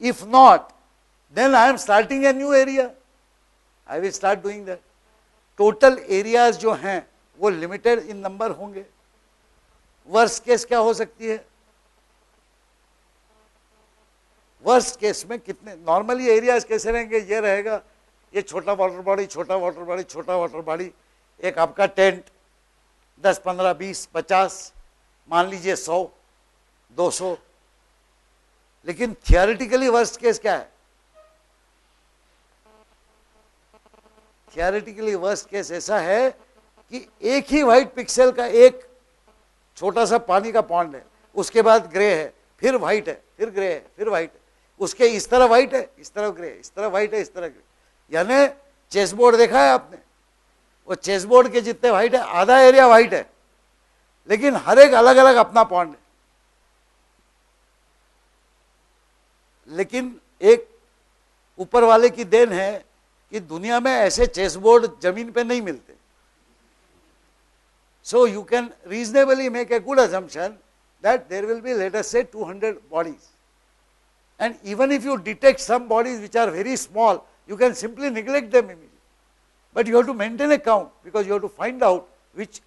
If not, then I am starting a new area. I will start doing that. Total areas जो हैं वो limited in number होंगे। Worst case क्या हो सकती है? Worst case में कितने normally areas कैसे रहेंगे? ये रहेगा, ये छोटा वाटर बॉडी, छोटा वाटर बॉडी, छोटा वाटर बॉडी, एक आपका टेंट, 10, 15, 20, 50, मान लीजिए 100, 200। लेकिन थियोरेटिकली वर्स्ट केस क्या है? थियोरेटिकली वर्स्ट केस ऐसा है कि एक ही व्हाइट पिक्सल का एक छोटा सा पानी का पॉन्ड है, उसके बाद ग्रे है, फिर व्हाइट है, फिर ग्रे है, फिर व्हाइट है, उसके इस तरह व्हाइट है, इस तरह ग्रे है, इस तरह व्हाइट है, इस तरह ग्रे। यानी चेस बोर्ड देखा है आपने? वो चेस बोर्ड के जितने व्हाइट है, आधा एरिया व्हाइट है, लेकिन हर एक अलग अलग अपना पॉइंट है। लेकिन एक ऊपर वाले की देन है कि दुनिया में ऐसे चेस बोर्ड जमीन पे नहीं मिलते। So you can reasonably make a good assumption that there will be, let us say, 200 bodies, and even if you detect some bodies which are very small, you can simply neglect them immediately. But you have to maintain a count because you have to find out which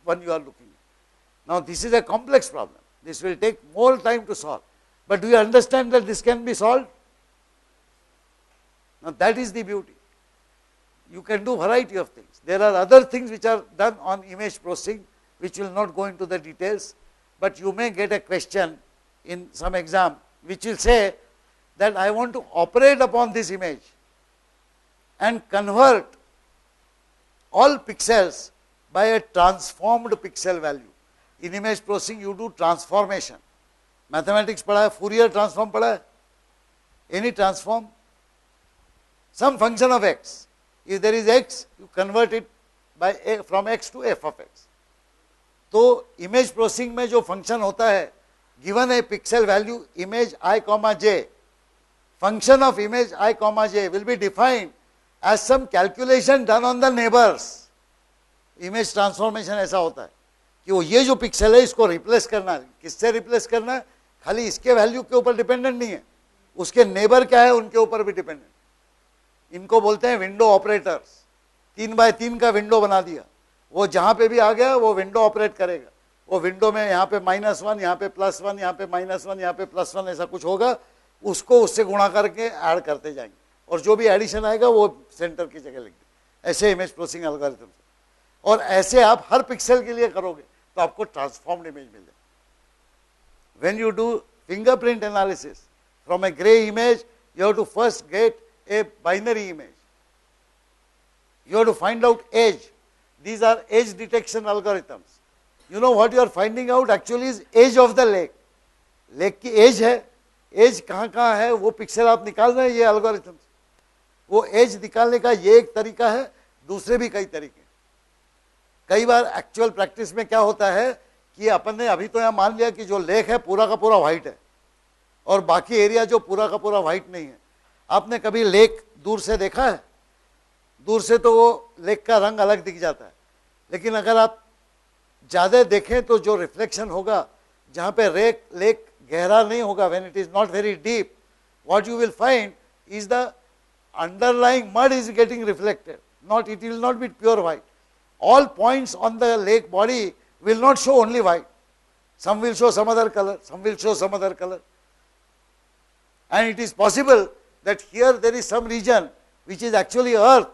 one you are looking at. Now this is a complex problem. This will take more time to solve. But do you understand that this can be solved? Now that is the beauty. You can do variety of things. There are other things which are done on image processing, which will not go into the details, but you may get a question in some exam which will say that I want to operate upon this image and convert all pixels by a transformed pixel value. In image processing you do transformation. Mathematics पढ़ा है, Fourier transform पढ़ा है? Any transform? Some function of x. If there is x, you convert it by a, from x to f of x. तो image processing में जो function होता है, given a pixel value image I comma j, function of image I comma j will be defined as some calculation done on the neighbors. Image transformation ऐसा होता है कि वो ये जो पिक्सल है इसको रिप्लेस करना है। किससे रिप्लेस करना है? खाली इसके वैल्यू के ऊपर डिपेंडेंट नहीं है, उसके नेबर क्या है उनके ऊपर भी डिपेंडेंट। इनको बोलते हैं विंडो ऑपरेटर्स। 3 बाय 3 का विंडो बना दिया, वो जहां पे भी आ गया वो विंडो ऑपरेट करेगा। वो विंडो में यहाँ पे -1, यहाँ पे +1, यहाँ पे -1, यहाँ पे +1, ऐसा कुछ होगा, उसको उससे गुणा करके ऐड करते जाएंगे और जो भी एडिशन आएगा वो सेंटर की जगह लिख दें। ऐसे इमेज प्रोसेसिंग एल्गोरिथम, और ऐसे आप हर पिक्सल के लिए करोगे तो आपको ट्रांसफॉर्म्ड इमेज मिल जाए। When you do fingerprint analysis from a gray image, you have to first get a binary image. You have to find out age. These are age detection algorithms. You know what you are finding out actually is age of the lake. Lake की age है, age कहाँ है वो pixel आप निकाल रहे हैं ये algorithms. वो age निकालने का ये एक तरीका है, दूसरे भी कई तरीके। कई बार एक्चुअल प्रैक्टिस में क्या होता है कि अपन ने अभी तो यहाँ मान लिया कि जो लेक है पूरा का पूरा व्हाइट है और बाकी एरिया जो पूरा का पूरा व्हाइट नहीं है। आपने कभी लेक दूर से देखा है? दूर से तो वो लेक का रंग अलग दिख जाता है, लेकिन अगर आप ज़्यादा देखें तो जो रिफ्लेक्शन होगा, जहाँ पे लेक गहरा नहीं होगा, when it is not very deep, what you will find is the underlying mud is getting reflected, it will not be pure white. All points on the lake body will not show only white. Some will show some other color, some will show some other color. And it is possible that here there is some region which is actually earth,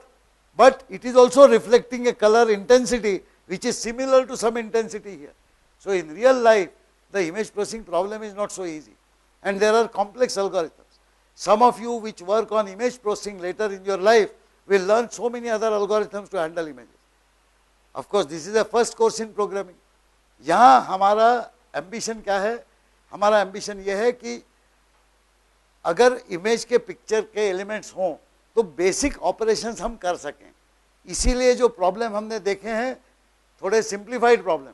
but it is also reflecting a color intensity which is similar to some intensity here. So in real life, the image processing problem is not so easy, and there are complex algorithms. Some of you which work on image processing later in your life will learn so many other algorithms to handle images. Of course, this is the first course in programming. यहाँ हमारा ambition क्या है? हमारा ambition ये है कि अगर image के पिक्चर के एलिमेंट्स हों तो बेसिक ऑपरेशंस हम कर सकें। इसीलिए जो प्रॉब्लम हमने देखे हैं थोड़े सिंप्लीफाइड प्रॉब्लम,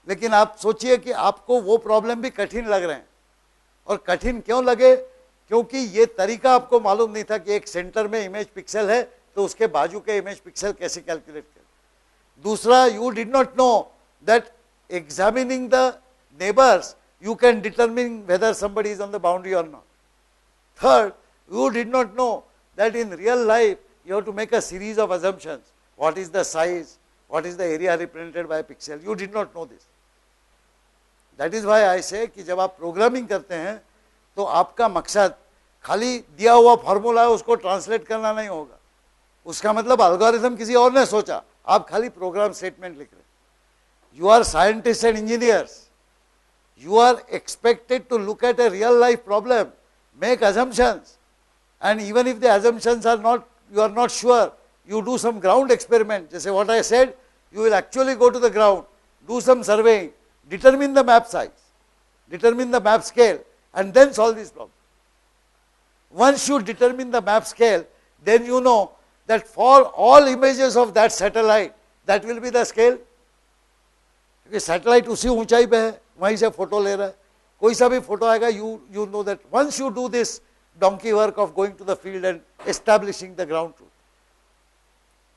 लेकिन आप सोचिए कि आपको वो प्रॉब्लम भी कठिन लग रहे हैं। और कठिन क्यों लगे? क्योंकि ये तरीका आपको मालूम नहीं था कि एक सेंटर में इमेज पिक्सल है तो उसके बाजू के इमेज पिक्सल कैसे कैलकुलेट करें। दूसरा, you did not know that examining the neighbours you can determine whether somebody is on the boundary or not. Third, you did not know that in real life you have to make a series of assumptions. What is the size? What is the area represented by a pixel? You did not know this. That is why I say कि जब आप programming करते हैं तो आपका मकसद खाली दिया हुआ फॉर्मूला है उसको ट्रांसलेट करना नहीं होगा। उसका मतलब एल्गोरिथम किसी और ने सोचा, आप खाली प्रोग्राम स्टेटमेंट लिख रहे हैं। You are scientists and engineers. You are expected to look at a real life problem, make assumptions, and even if the assumptions are not, you are not sure, you do some ground experiment. Just what I said, you will actually go to the ground, do some surveying, determine the map size, determine the map scale, and then solve this problem. Once you determine the map scale, then you know that for all images of that satellite, that will be the scale. क्योंकि satellite उसी ऊंचाई पे है, वहीं से photo ले रहा है, कोई सा भी फोटो आएगा, you know that once you do this donkey work of going to the field and establishing the ground truth,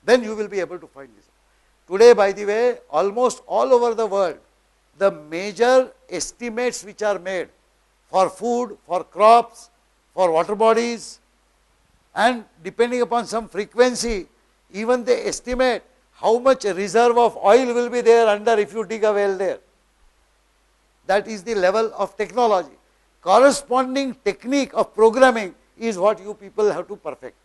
then you will be able to find this. Today, by the way, almost all over the world, the major estimates which are made for food, for crops, for water bodies, and depending upon some frequency, even they estimate how much reserve of oil will be there under if you dig a well there. That is the level of technology. Corresponding technique of programming is what you people have to perfect.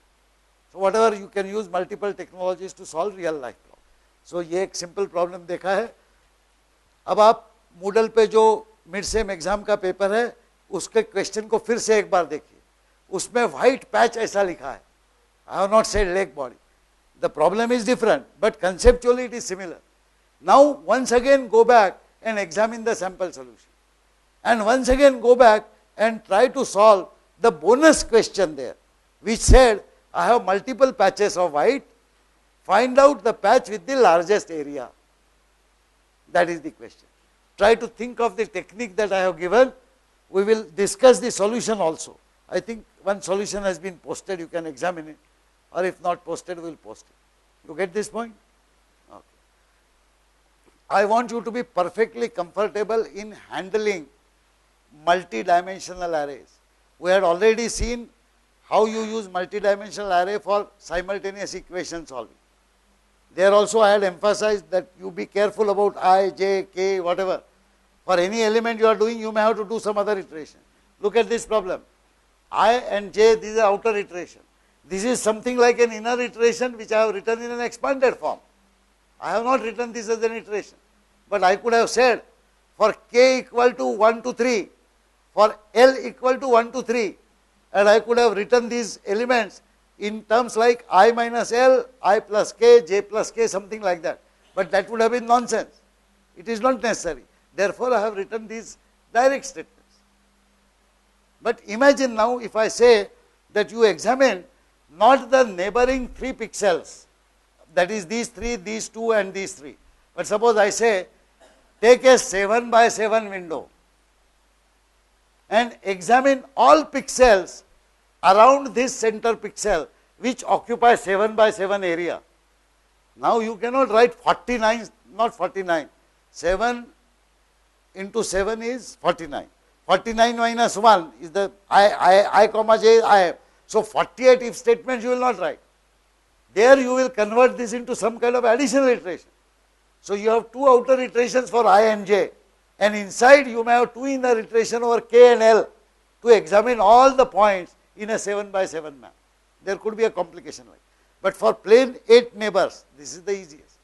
So whatever you can use multiple technologies to solve real life problem. So ये एक simple problem देखा है। अब आप Moodle पे जो mid sem exam का paper है उसके क्वेश्चन को फिर से एक बार देखिए, उसमें व्हाइट पैच ऐसा लिखा है। I have not said lake body. The problem is different, but conceptually it is similar. Now once again go back and examine the sample solution, and once again go back and try to solve the bonus question there, which said I have multiple patches of white, find out the patch with the largest area. That is the question. Try to think of the technique that I have given. We will discuss the solution also. I think one solution has been posted, you can examine it, or if not posted, we will post it. You get this point? Okay. I want you to be perfectly comfortable in handling multi-dimensional arrays. We had already seen how you use multi-dimensional array for simultaneous equation solving. There also I had emphasized that you be careful about I, j, k, whatever. For any element you are doing, you may have to do some other iteration. Look at this problem. I and j, these are outer iteration. This is something like an inner iteration which I have written in an expanded form. I have not written this as an iteration, but I could have said for k equal to 1 to 3, for L equal to 1 to 3, and I could have written these elements in terms like I minus L, I plus k, j plus k, something like that. But that would have been nonsense. It is not necessary. Therefore, I have written these direct statements. But imagine now if I say that you examine not the neighboring 3 pixels, that is these 3, these 2 and these 3. But suppose I say take a 7 by 7 window and examine all pixels around this center pixel which occupy 7 by 7 area. Now you cannot write 49, not 49, 7 into 7 is 49. 49 minus 1 is the I comma j I. So 48 if statements you will not write. There you will convert this into some kind of additional iteration. So you have two outer iterations for I and j, and inside you may have two inner iteration over k and l to examine all the points in a 7 by 7 map. There could be a complication like, but for plain 8 neighbors, this is the easiest.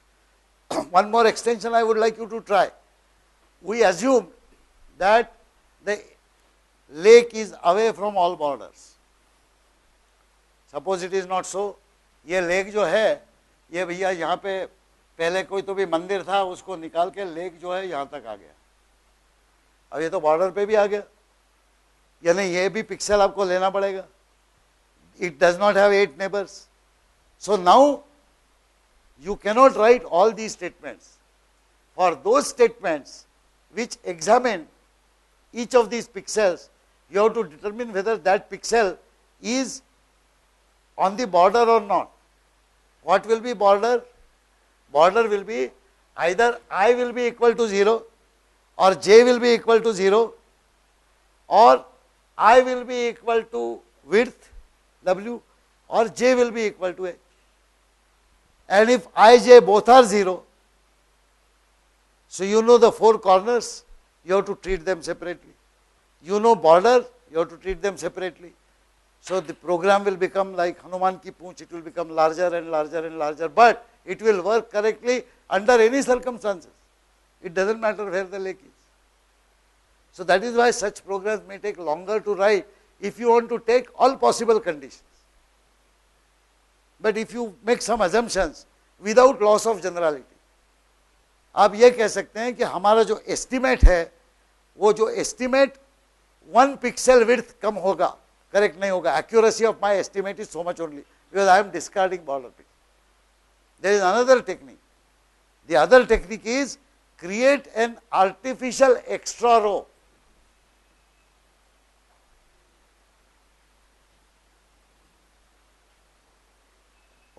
One more extension I would like you to try. We assume that the lake is away from all borders. Suppose it is not so. ये lake जो है, ये भैया यहाँ पे पहले कोई तो भी मंदिर था, उसको निकाल के लेक जो है यहाँ तक आ गया. अब ये तो बॉर्डर पे भी आ गया, यानी ये भी पिक्सल आपको लेना पड़ेगा. It does not have 8 neighbors. So now you cannot write all these statements. For those statements which examine each of these pixels, you have to determine whether that pixel is on the border or not. What will be border? Border will be either I will be equal to 0 or j will be equal to 0, or I will be equal to width w or j will be equal to h. And if I, j both are 0, so you know the 4 corners, you have to treat them separately. You know border, you have to treat them separately. So the program will become like Hanuman ki poonch, it will become larger and larger and larger, but it will work correctly under any circumstances. It doesn't matter where the lake is. So that is why such programs may take longer to write if you want to take all possible conditions. But if you make some assumptions without loss of generality, आप ये कह सकते हैं कि हमारा जो estimate है, वो जो estimate 1 pixel width कम होगा, correct नहीं होगा. Accuracy of my estimate is so much only because I am discarding border pixel. There is another technique. The other technique is create an artificial extra row.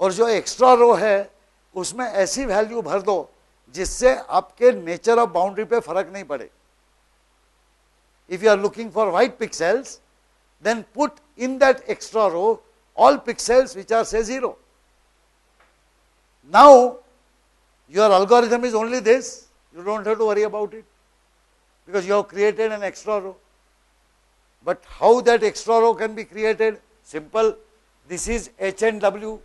और जो extra रो है उसमें ऐसी value भर दो जिससे आपके नेचर ऑफ बाउंड्री पे फर्क नहीं पड़े. If you are looking for white pixels, then put in that extra row all pixels which are say 0. Now your algorithm is only this, you don't have to worry about it because you have created an extra row. But how that extra row can be created? Simple. This is h and w.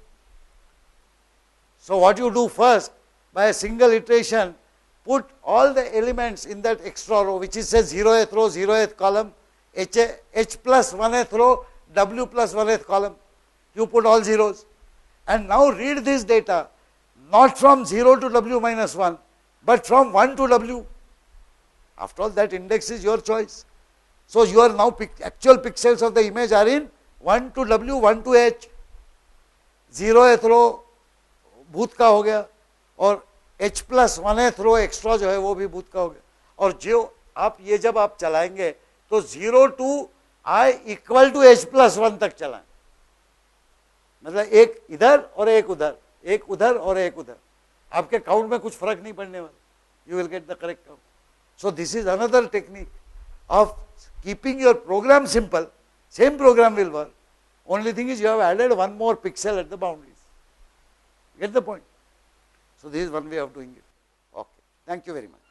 So what you do first, by a single iteration, put all the elements in that extra row, which is say 0th row, 0th column, h plus 1th row, w plus 1th column. You put all zeros. And now read this data, not from 0 to w minus 1, but from 1 to w. After all, that index is your choice. So your now actual pixels of the image are in 1 to w, 1 to h. 0th row भूत का हो गया और h plus 1th रो extra जो है वो भी भूत का हो गया. और जो आप ये जब आप चलाएंगे तो 0 to I equal to h plus 1 तक चलाएं, मतलब एक इधर और एक उधर, एक उधर और एक उधर. आपके काउंट में कुछ फर्क नहीं पड़ने वाला. You will get the correct count. So this is another technique of keeping your program simple. Same program will work. Only thing is you have added one more pixel at the boundaries. Get the point? So this is one way of doing it. Okay. Thank you very much.